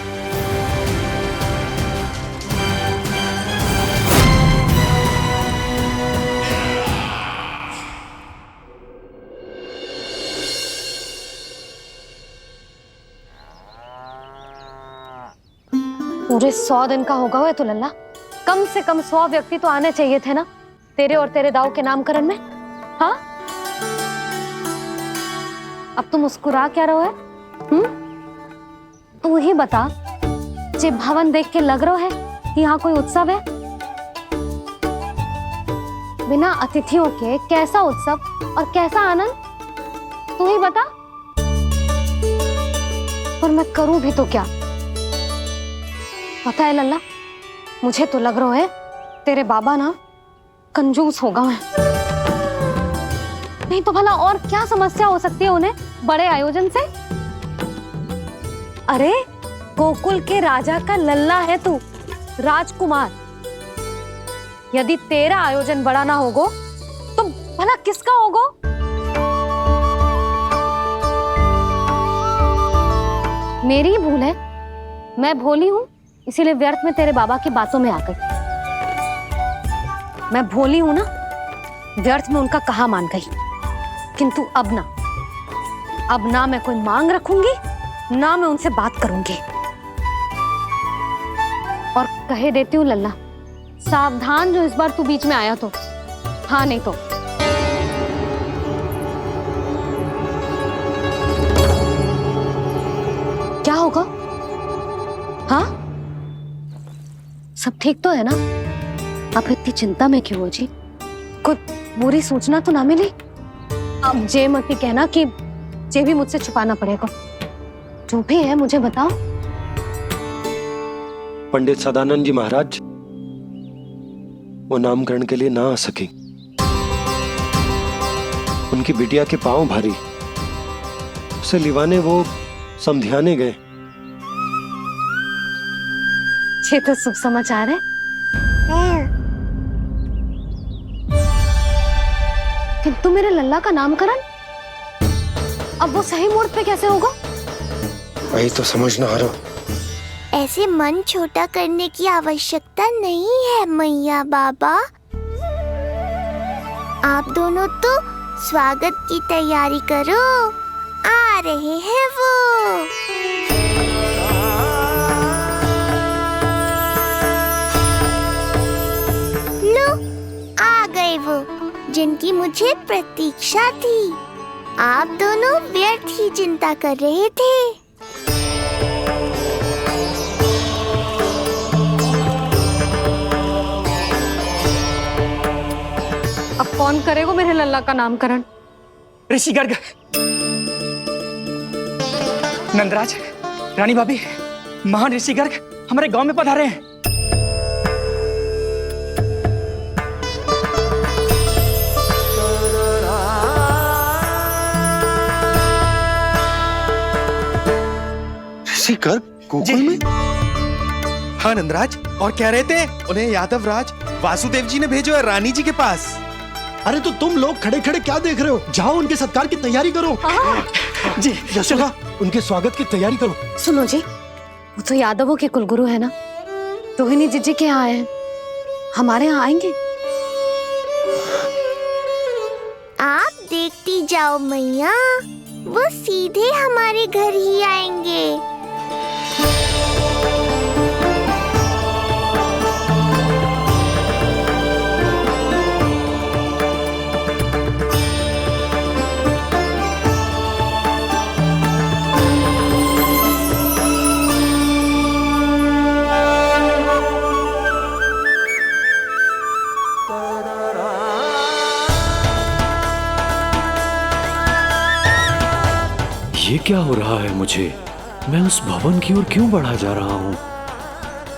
पूरे 100 दिन का होगा हुआ तो लल्ला, कम से कम 100 व्यक्ति तो आने चाहिए थे ना तेरे और तेरे दाऊ के नामकरण में। हाँ, अब तुम मुस्कुरा क्या रहो है? तू ही बता, जे भवन देख के लग रहा है कि यहाँ कोई उत्सव है? बिना अतिथियों के कैसा उत्सव और कैसा आनंद, तू ही बता। पर मैं करूं भी तो क्या? पता है लल्ला, मुझे तो लग रहा है तेरे बाबा ना कंजूस होगा है। नहीं तो भला और क्या समस्या हो सकती है उन्हें बड़े आयोजन से? अरे गोकुल के राजा का लल्ला है तू, राजकुमार। यदि तेरा आयोजन बड़ा ना होगो तो भला किसका होगो? मेरी ही भूल है, मैं भोली हूं, इसीलिए व्यर्थ में तेरे बाबा की बातों में आ गई। मैं भोली हूं ना, व्यर्थ में उनका कहा मान गई। किंतु अब ना मैं कोई मांग रखूंगी, ना मैं उनसे बात करूंगी। और कहे देती हूँ लल्ला, सावधान जो इस बार तू बीच में आया तो। हाँ नहीं तो क्या होगा? हाँ सब ठीक तो है ना? आप इतनी चिंता में क्यों हो जी? कोई बुरी सूचना तो ना मिली? अब जे मत ही कहना कि जे भी मुझसे छुपाना पड़ेगा। जो भी है मुझे बताओ। पंडित सदानंद जी महाराज वो नामकरण के लिए ना आ सके। उनकी बिटिया के पांव भारी, उसे लिवाने वो समझाने गए। ये तो शुभ समाचार है। किंतु मेरे लल्ला का नामकरण अब वो सही मुहूर्त पे कैसे होगा? वही तो समझ ना आ रहा। ऐसे मन छोटा करने की आवश्यकता नहीं है मैया बाबा। आप दोनों तो स्वागत की तैयारी करो, आ रहे हैं वो। लो आ गए वो जिनकी मुझे प्रतीक्षा थी। आप दोनों व्यर्थ ही चिंता कर रहे थे। अब कौन करेगा मेरे लल्ला का नामकरण? ऋषि गर्ग, नंदराज, रानी भाभी, महान ऋषि गर्ग हमारे गांव में पधारे हैं। ऋषि गर्ग गोकुल में? हाँ नंदराज, और कह रहे थे उन्हें यादव राज वासुदेव जी ने भेजो है रानी जी के पास। अरे तो तुम लोग खड़े खड़े क्या देख रहे हो? जाओ उनके सत्कार की तैयारी करो। जी यशोदा, उनके स्वागत की तैयारी करो। सुनो जी, वो तो यादवों के कुलगुरु है ना, रोहिणी जीजी के यहाँ आए हैं, हमारे यहाँ आएंगे। आप देखती जाओ मैया, वो सीधे हमारे घर ही आएंगे। ये क्या हो रहा है मुझे? मैं उस भवन की ओर क्यों बढ़ा जा रहा हूँ?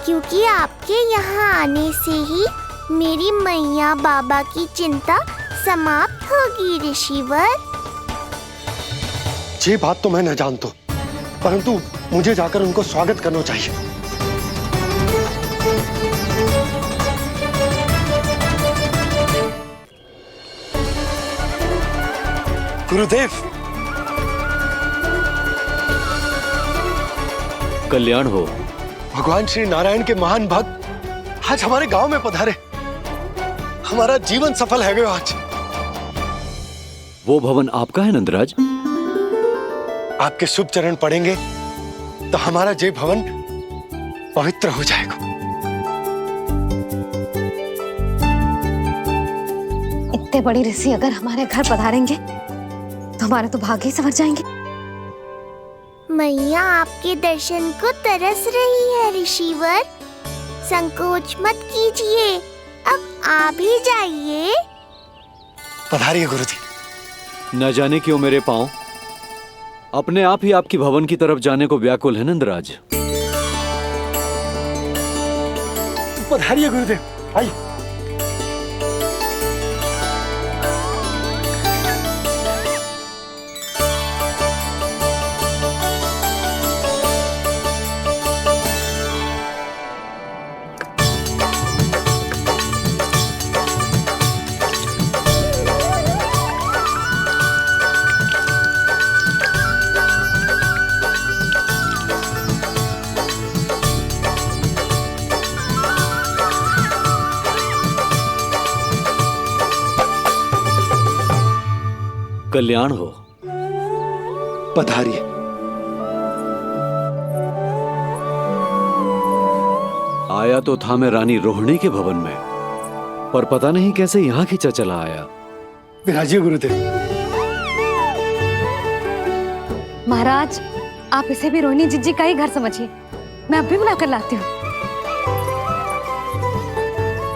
क्योंकि आपके यहाँ आने से ही मेरी मैया बाबा की चिंता समाप्त होगी ऋषिवर। ये बात तो मैं न जानता, परंतु मुझे जाकर उनको स्वागत करना चाहिए। गुरुदेव, कल्याण हो। भगवान श्री नारायण के महान भक्त आज हमारे गांव में पधारे। हमारा जीवन सफल है गया आज। वो भवन आपका है नंदराज? आपके शुभ चरण पड़ेंगे तो हमारा जय भवन पवित्र हो जाएगा। इतने बड़ी ऋषि अगर हमारे घर पधारेंगे तो हमारे तो भाग्य ही संवर जाएंगे। मैया आपके दर्शन को तरस रही है ऋषिवर, संकोच मत कीजिए, अब आ भी जाइए। पधारिए गुरुजी। न जाने क्यों मेरे पांव अपने आप ही आपकी भवन की तरफ जाने को व्याकुल है नंदराज। पधारिए गुरुदेव, आइए। कल्याण हो। पधारिए। आया तो था मैं रानी रोहिणी के भवन में, पर पता नहीं कैसे यहाँ खींचा चला आया। विराजिए गुरुदेव। महाराज, आप इसे भी रोहिणी जिज्जी का ही घर समझिए। मैं अभी बुला कर लाती हूँ।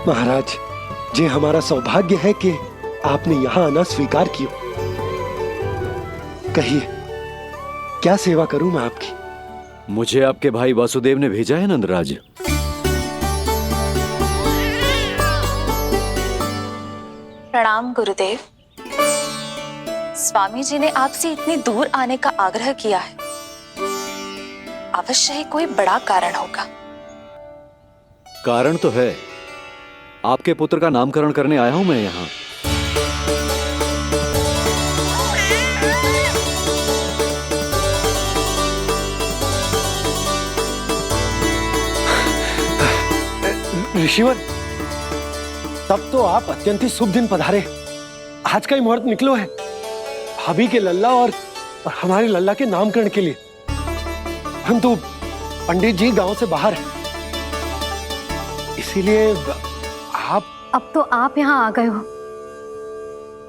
महाराज, ये हमारा सौभाग्य है कि आपने यहाँ आना स्वीकार किया। कहिए, क्या सेवा करूं मैं आपकी? मुझे आपके भाई वासुदेव ने भेजा है नंदराज। प्रणाम गुरुदेव। स्वामी जी ने आपसे इतनी दूर आने का आग्रह किया है, अवश्य ही कोई बड़ा कारण होगा। कारण तो है, आपके पुत्र का नामकरण करने आया हूं मैं यहाँ। ऋषिवर, तब तो आप अत्यंत ही शुभ दिन पधारे। आज का ही मुहूर्त निकलो है भाभी के लल्ला और हमारे लल्ला के नामकरण के लिए। हम तो पंडित जी गांव से बाहर हैं, इसीलिए आप। अब तो आप यहाँ आ गए हो,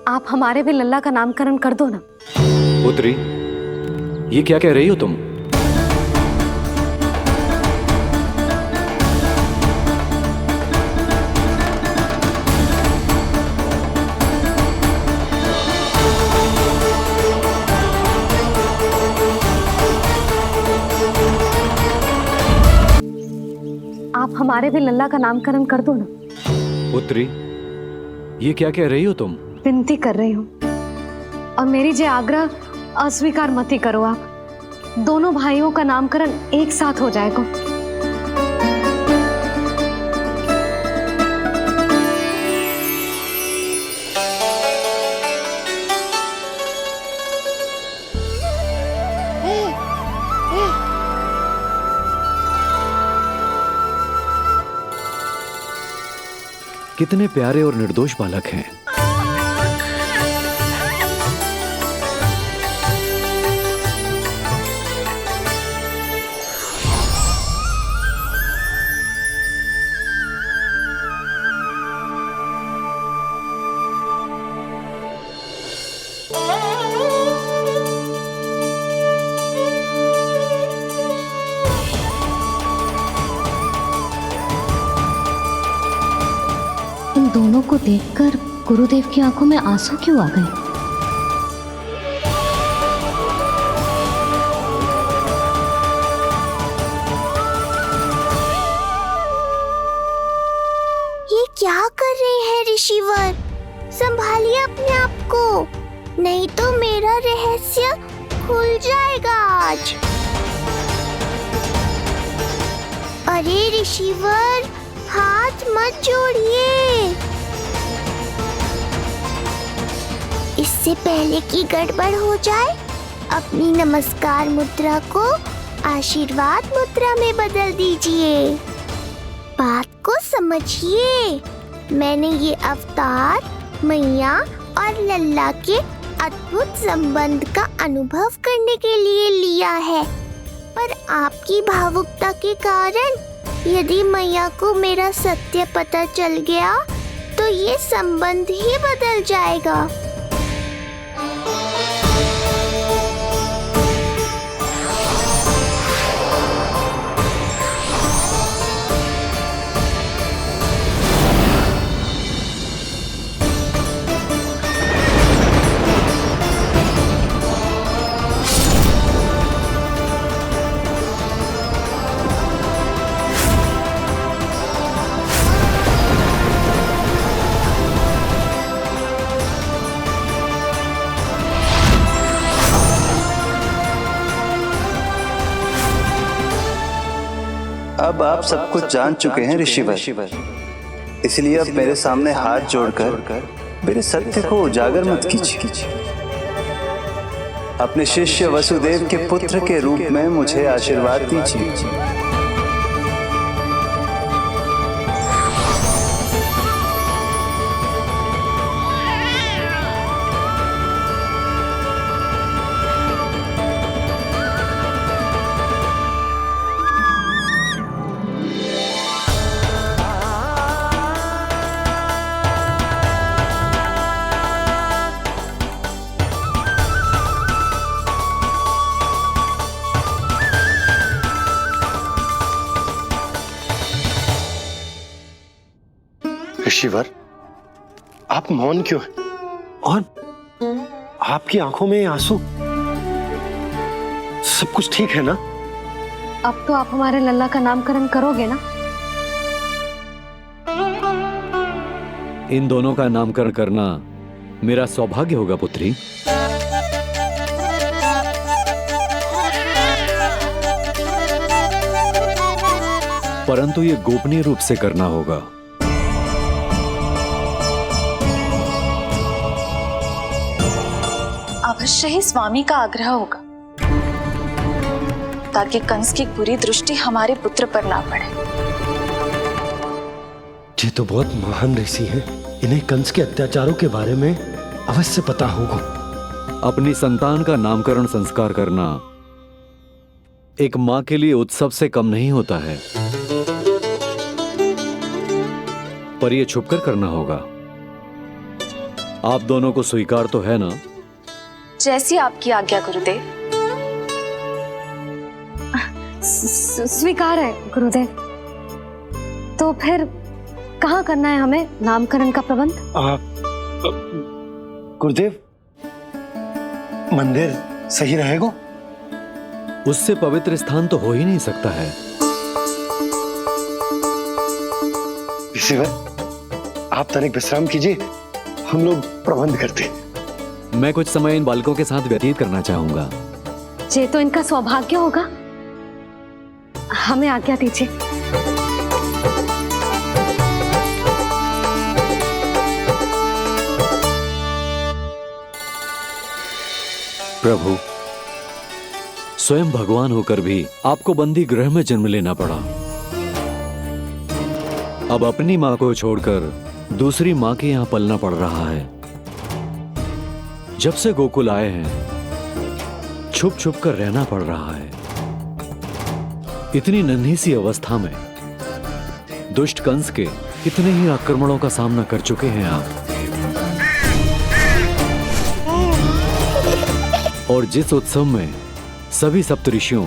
आप हमारे भी लल्ला का नामकरण कर दो ना। पुत्री, ये क्या कह रही हो तुम? आप हमारे भी लल्ला का नामकरण कर दो ना। पुत्री, ये क्या कह रही हो तुम? विनती कर रही हूँ, और मेरी जे आग्रह अस्वीकार मत ही करो। आप दोनों भाइयों का नामकरण एक साथ हो जाएगा। कितने प्यारे और निर्दोष बालक हैं। इन दोनों को देखकर गुरुदेव की आंखों में आंसू क्यों आ गए? ये क्या कर रहे हैं ऋषिवर? संभालिए अपने आप को, नहीं तो मेरा रहस्य खुल जाएगा आज। अरे ऋषिवर, हाथ मत जोड़िए। इससे पहले कि गड़बड़ हो जाए, अपनी नमस्कार मुद्रा को आशीर्वाद मुद्रा में बदल दीजिए। बात को समझिए। मैंने ये अवतार मैया और लल्ला के अद्भुत संबंध का अनुभव करने के लिए लिया है, पर आपकी भावुकता के कारण यदि मैया को मेरा सत्य पता चल गया तो ये संबंध ही बदल जाएगा। अब आप सब कुछ जान चुके हैं ऋषिवर, इसलिए अब मेरे सामने हाथ जोड़कर मेरे सत्य को उजागर मत कीजिए। अपने शिष्य वसुदेव के पुत्र के रूप में मुझे आशीर्वाद दीजिए। ऋषिवर, आप मौन क्यों हैं? और आपकी आंखों में आंसू, सब कुछ ठीक है ना? अब तो आप हमारे लल्ला का नामकरण करोगे ना? इन दोनों का नामकरण करना मेरा सौभाग्य होगा पुत्री। परंतु ये गोपनीय रूप से करना होगा। अवश्य ही स्वामी का आग्रह होगा, ताकि कंस की बुरी दृष्टि हमारे पुत्र पर ना पड़े। ये तो बहुत महान ऋषि हैं, इन्हें कंस के अत्याचारों के बारे में अवश्य पता होगा। अपनी संतान का नामकरण संस्कार करना एक मां के लिए उत्सव से कम नहीं होता है, पर यह छुपकर करना होगा। आप दोनों को स्वीकार तो है ना? जैसी आपकी आज्ञा गुरुदेव। स्वीकार है गुरुदेव। तो फिर कहाँ करना है हमें नामकरण का प्रबंध? गुरुदेव, मंदिर सही रहेगा? उससे पवित्र स्थान तो हो ही नहीं सकता है। ऋषिवर, आप तनिक विश्राम कीजिए, हम लोग प्रबंध करते हैं। मैं कुछ समय इन बालकों के साथ व्यतीत करना चाहूंगा। ये तो इनका सौभाग्य होगा। हमें आज्ञा दीजिए। प्रभु, स्वयं भगवान होकर भी आपको बंदी गृह में जन्म लेना पड़ा। अब अपनी मां को छोड़कर दूसरी मां के यहां पलना पड़ रहा है। जब से गोकुल आए हैं, छुप छुप कर रहना पड़ रहा है। इतनी नन्ही सी अवस्था में दुष्ट कंस के कितने ही आक्रमणों का सामना कर चुके हैं आप। और जिस उत्सव में सभी सप्तऋषियों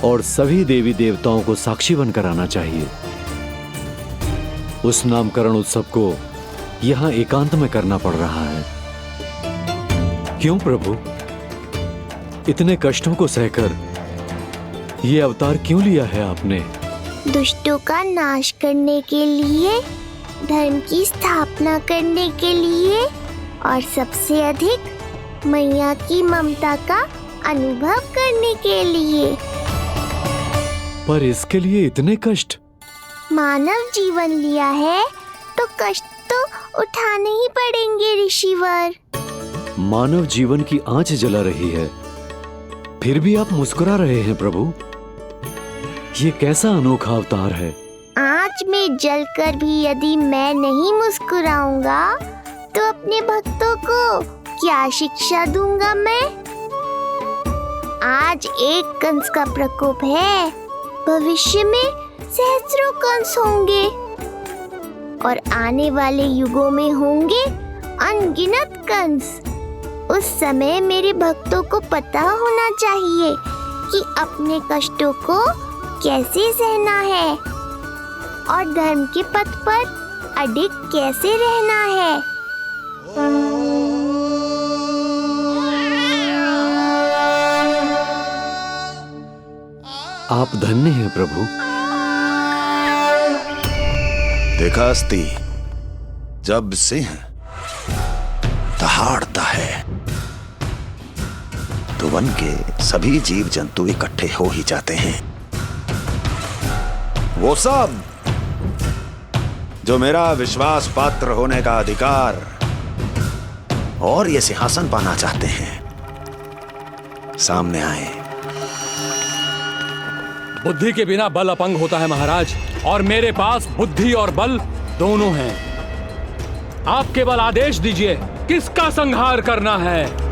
और सभी देवी देवताओं को साक्षी बनकर आना चाहिए, उस नामकरण उत्सव को यहां एकांत में करना पड़ रहा है। क्यों प्रभु, इतने कष्टों को सहकर ये अवतार क्यों लिया है आपने? दुष्टों का नाश करने के लिए, धर्म की स्थापना करने के लिए, और सबसे अधिक मैया की ममता का अनुभव करने के लिए। पर इसके लिए इतने कष्ट? मानव जीवन लिया है तो कष्ट तो उठाने ही पड़ेंगे ऋषिवर। मानव जीवन की आंच जला रही है, फिर भी आप मुस्कुरा रहे हैं प्रभु। ये कैसा अनोखा अवतार है? आंच में जलकर भी यदि मैं नहीं मुस्कुराऊंगा तो अपने भक्तों को क्या शिक्षा दूंगा मैं? आज एक कंस का प्रकोप है, भविष्य में सहस्रों कंस होंगे, और आने वाले युगों में होंगे अनगिनत कंस। उस समय मेरे भक्तों को पता होना चाहिए कि अपने कष्टों को कैसे सहना है और धर्म के पथ पर अडिग कैसे रहना है। आप धन्य हैं प्रभु। देखा अस्ति, जब सिंह दहाड़ता है तो वन के सभी जीव जंतु इकट्ठे हो ही जाते हैं। वो सब जो मेरा विश्वास पात्र होने का अधिकार और ये सिंहासन पाना चाहते हैं, सामने आए। बुद्धि के बिना बल अपंग होता है महाराज, और मेरे पास बुद्धि और बल दोनों हैं। आप केवल आदेश दीजिए किसका संहार करना है।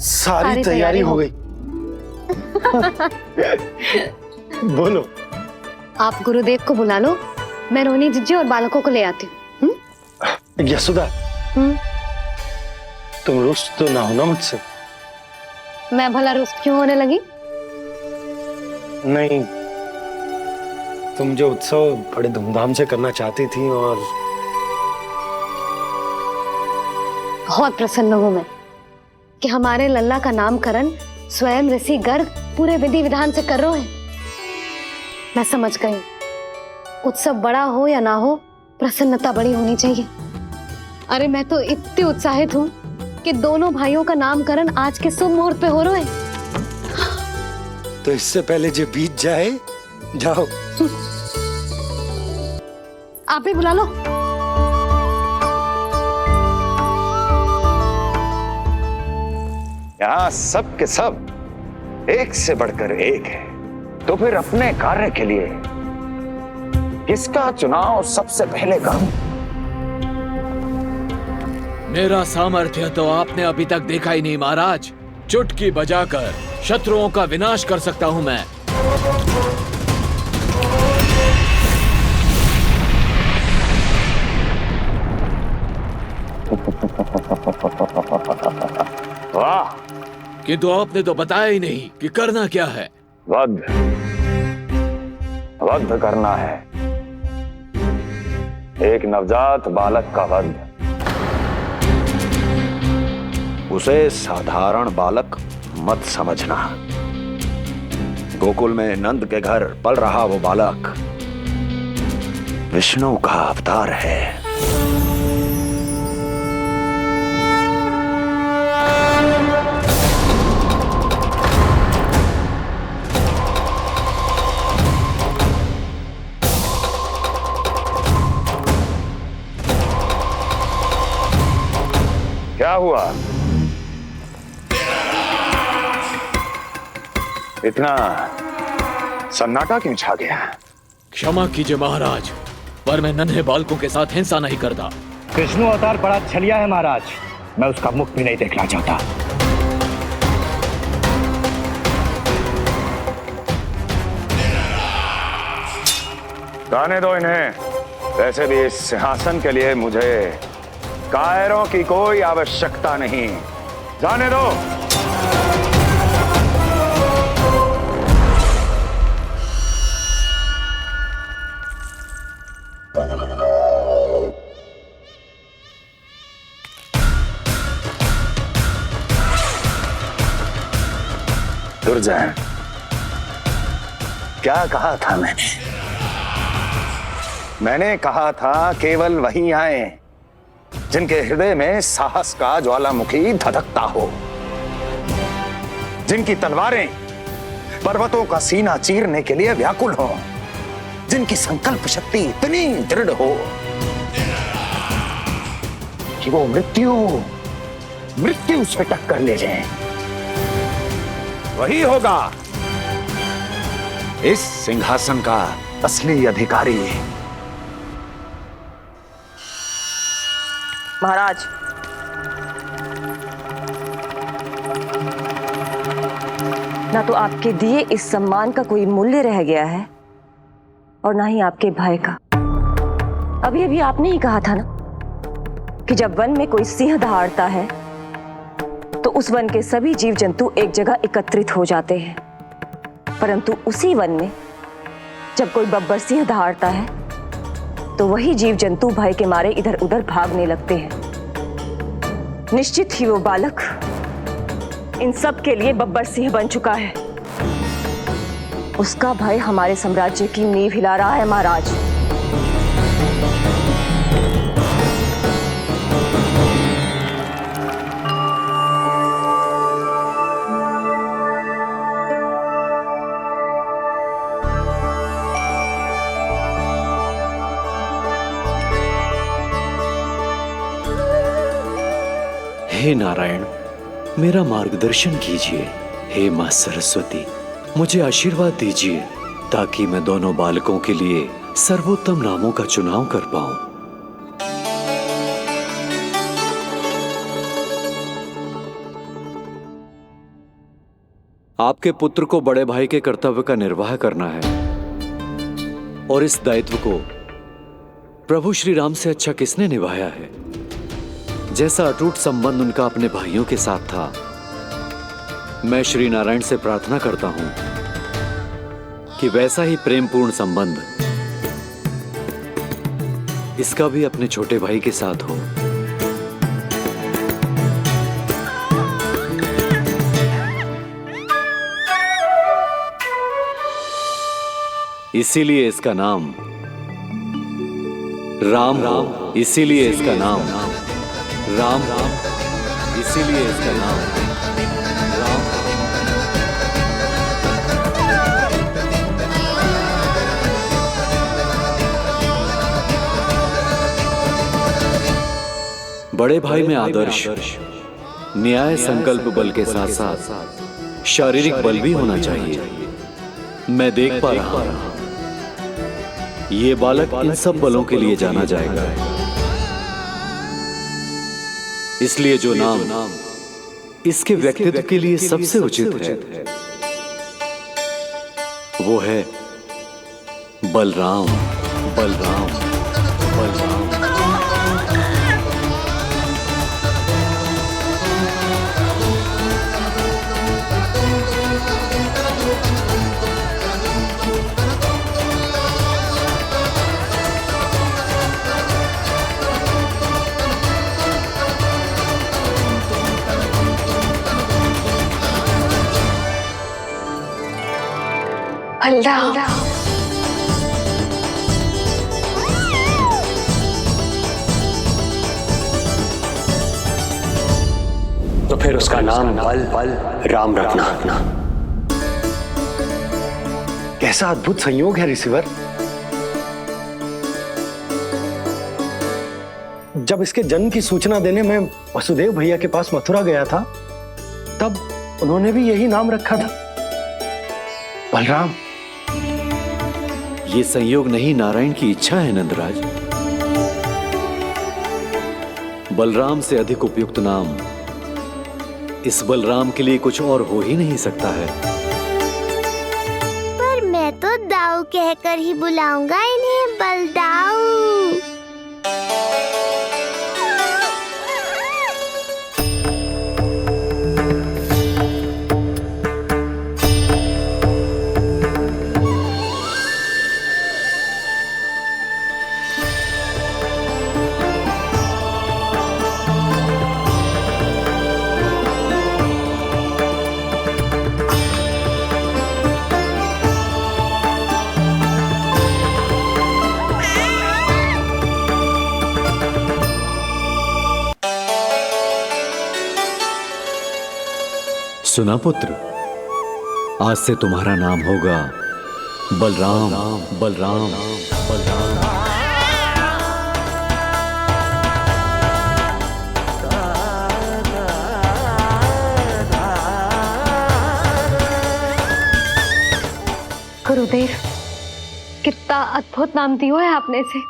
सारी तैयारी हो गई। बोलो। आप गुरुदेव को बुला लो, मैं रोहिणी जीजी और बालकों को ले आती हूँ। यशोदा, तुम रुष्ट तो ना हो ना मुझसे? मैं भला रुष्ट क्यों होने लगी? नहीं, तुम जो उत्सव बड़े धूमधाम से करना चाहती थी और बहुत प्रसन्न हूं मैं कि हमारे लल्ला का नामकरण स्वयं ऋषि गर्ग पूरे विधि विधान से कर रहे हैं। मैं समझ गई, उत्सव बड़ा हो या ना हो, प्रसन्नता बड़ी होनी चाहिए। अरे मैं तो इतनी उत्साहित हूँ कि दोनों भाइयों का नामकरण आज के शुभ मुहूर्त पे हो रहे हैं। तो इससे पहले जो बीत जाए, जाओ। आप ही बुला लो। यहाँ सब के सब एक से बढ़कर एक है, तो फिर अपने कार्य के लिए किसका चुनाव सबसे पहले करूं? मेरा सामर्थ्य तो आपने अभी तक देखा ही नहीं महाराज। चुटकी बजाकर शत्रुओं का विनाश कर सकता हूं मैं। वाह! किंतु आपने तो बताया ही नहीं कि करना क्या है। वध करना है, एक नवजात बालक का वध। उसे साधारण बालक मत समझना। गोकुल में नंद के घर पल रहा वो बालक विष्णु का अवतार है। क्या हुआ? इतना सन्नाटा क्यों छा गया? क्षमा कीजिए महाराज, पर मैं नन्हे बालकों के साथ हिंसा नहीं करता। विष्णु अवतार बड़ा छलिया है महाराज, मैं उसका मुख भी नहीं देखना चाहता। जाने दो इन्हें। वैसे भी इस सिंहासन के लिए मुझे कायरों की कोई आवश्यकता नहीं। जाने दो। दुर्जन, क्या कहा था मैंने कहा था केवल वही आए जिनके हृदय में साहस का ज्वालामुखी धधकता हो, जिनकी तलवारें पर्वतों का सीना चीरने के लिए व्याकुल हो, जिनकी संकल्प शक्ति इतनी दृढ़ हो कि वो मृत्यु से टक्कर ले जाएं। वही होगा इस सिंहासन का असली अधिकारी। महाराज, ना तो आपके दिए इस सम्मान का कोई मूल्य रह गया है और ना ही आपके भय का। अभी अभी आपने ही कहा था ना कि जब वन में कोई सिंह दहाड़ता है तो उस वन के सभी जीव जंतु एक जगह एकत्रित हो जाते हैं, परंतु उसी वन में जब कोई बब्बर सिंह दहाड़ता है तो वही जीव जंतु भय के मारे इधर उधर भागने लगते हैं। निश्चित ही वो बालक इन सब के लिए बब्बर सिंह बन चुका है। उसका भय हमारे साम्राज्य की नींव हिला रहा है महाराज। हे नारायण, मेरा मार्गदर्शन कीजिए। हे मां सरस्वती, मुझे आशीर्वाद दीजिए ताकि मैं दोनों बालकों के लिए सर्वोत्तम नामों का चुनाव कर पाऊं। आपके पुत्र को बड़े भाई के कर्तव्य का निर्वाह करना है और इस दायित्व को प्रभु श्री राम से अच्छा किसने निभाया है। जैसा अटूट संबंध उनका अपने भाइयों के साथ था, मैं श्री नारायण से प्रार्थना करता हूं कि वैसा ही प्रेमपूर्ण संबंध इसका भी अपने छोटे भाई के साथ हो। इसीलिए इसका नाम राम राम, इसीलिए इसका नाम राम राम, इसीलिए इसका नाम राम। बड़े भाई में आदर्श, न्याय संकल्प बल के साथ साथ शारीरिक बल भी होना चाहिए। मैं देख पा रहा हूं ये बालक इन सब बलों के लिए जाना जाएगा। इसलिए जो नाम इसके व्यक्तित्व के लिए सबसे उचित है वो है बलराम। बलराम, बलराम। बलराम, तो फिर उसका नाम बल बल राम रखना। कैसा अद्भुत संयोग है रिसीवर। जब इसके जन्म की सूचना देने मैं वसुदेव भैया के पास मथुरा गया था, तब उन्होंने भी यही नाम रखा था, बलराम। ये संयोग नहीं, नारायण की इच्छा है नंदराज। बलराम से अधिक उपयुक्त नाम इस बलराम के लिए कुछ और हो ही नहीं सकता है। पर मैं तो दाऊ कहकर ही बुलाऊंगा इन्हें, बलदाऊ। सुना पुत्र, आज से तुम्हारा नाम होगा बलराम। बलराम, बलराम। गुरुदेव, कितना अद्भुत नाम दिया है आपने इसे।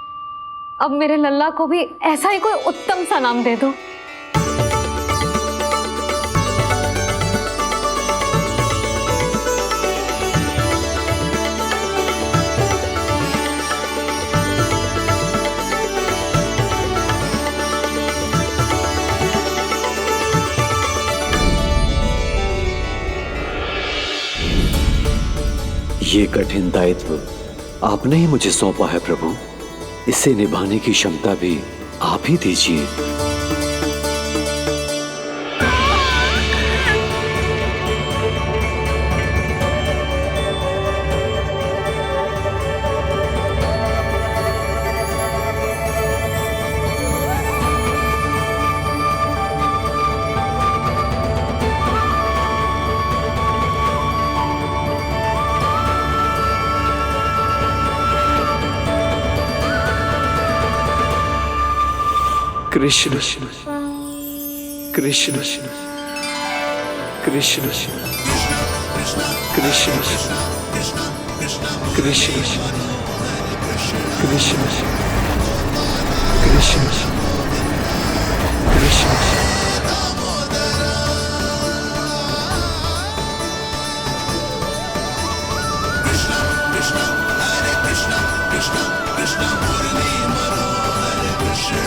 अब मेरे लल्ला को भी ऐसा ही कोई उत्तम सा नाम दे दो। ये कठिन दायित्व आपने ही मुझे सौंपा है प्रभु, इसे निभाने की क्षमता भी आप ही दीजिए। कृष्ण कृष्ण कृष्ण कृष्ण कृष्ण कृष्ण कृष्ण कृष्ण कृष्ण। कृष्ण मुरली मनोहर कृष्ण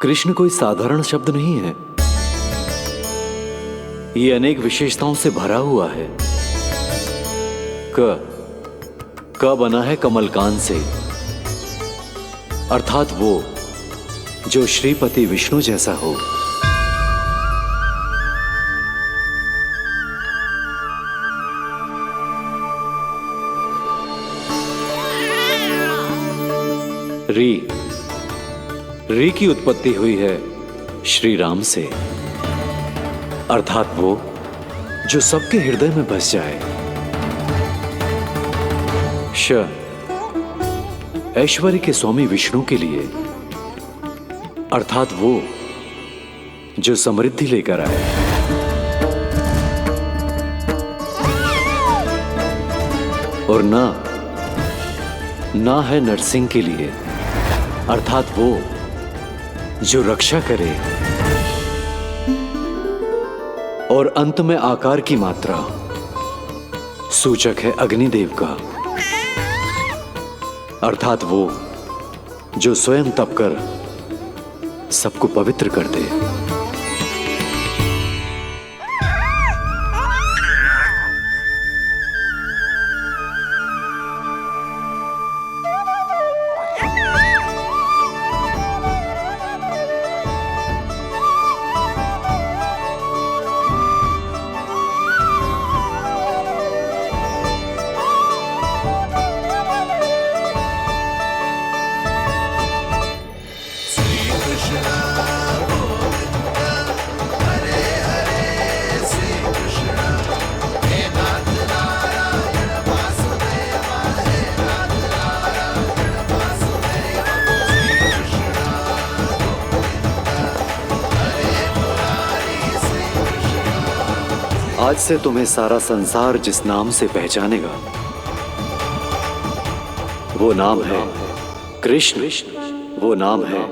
कृष्ण कोई साधारण शब्द नहीं है। ये अनेक विशेषताओं से भरा हुआ है। क बना है कमलकांत से, अर्थात वो जो श्रीपति विष्णु जैसा हो। री की उत्पत्ति हुई है श्री राम से, अर्थात वो जो सबके हृदय में बस जाए। श ऐश्वर्य के स्वामी विष्णु के लिए, अर्थात वो जो समृद्धि लेकर आए। और ना है नरसिंह के लिए, अर्थात वो जो रक्षा करे। और अंत में आकार की मात्रा सूचक है अग्निदेव का, अर्थात वो जो स्वयं तप कर सबको पवित्र कर दे। आज से तुम्हें सारा संसार जिस नाम से पहचानेगा वो नाम है कृष्ण। वो नाम है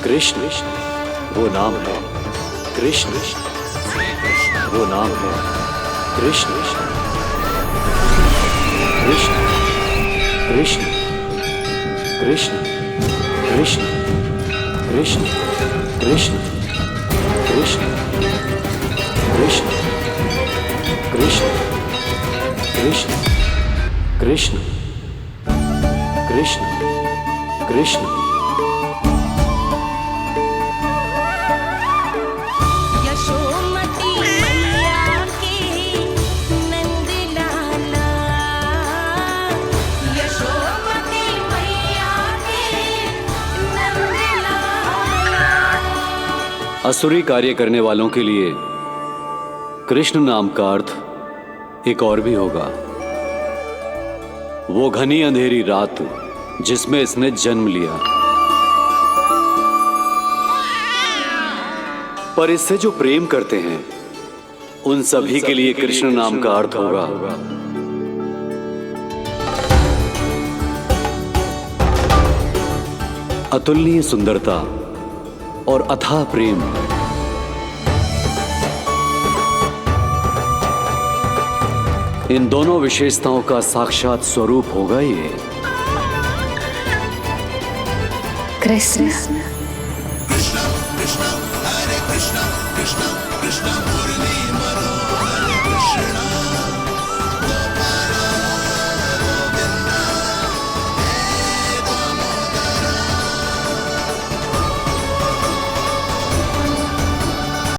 कृष्ण। वो नाम है कृष्ण। वो नाम है कृष्ण। कृष्ण कृष्ण कृष्ण कृष्ण कृष्ण कृष्ण कृष्ण कृष्ण कृष्ण कृष्ण कृष्ण कृष्ण कृष्ण। यशोमती मैया की नंद लाला, यशोमती मैया की नंद लाला। असुरी कार्य करने वालों के लिए कृष्ण नाम का अर्थ एक और भी होगा। वो घनी अंधेरी रात जिसमें इसने जन्म लिया। पर इससे जो प्रेम करते हैं उन सभी के लिए कृष्ण नाम का अर्थ होगा अतुलनीय सुंदरता और अथाह प्रेम। इन दोनों विशेषताओं का साक्षात स्वरूप होगा ये कृष्ण। कृष्ण कृष्ण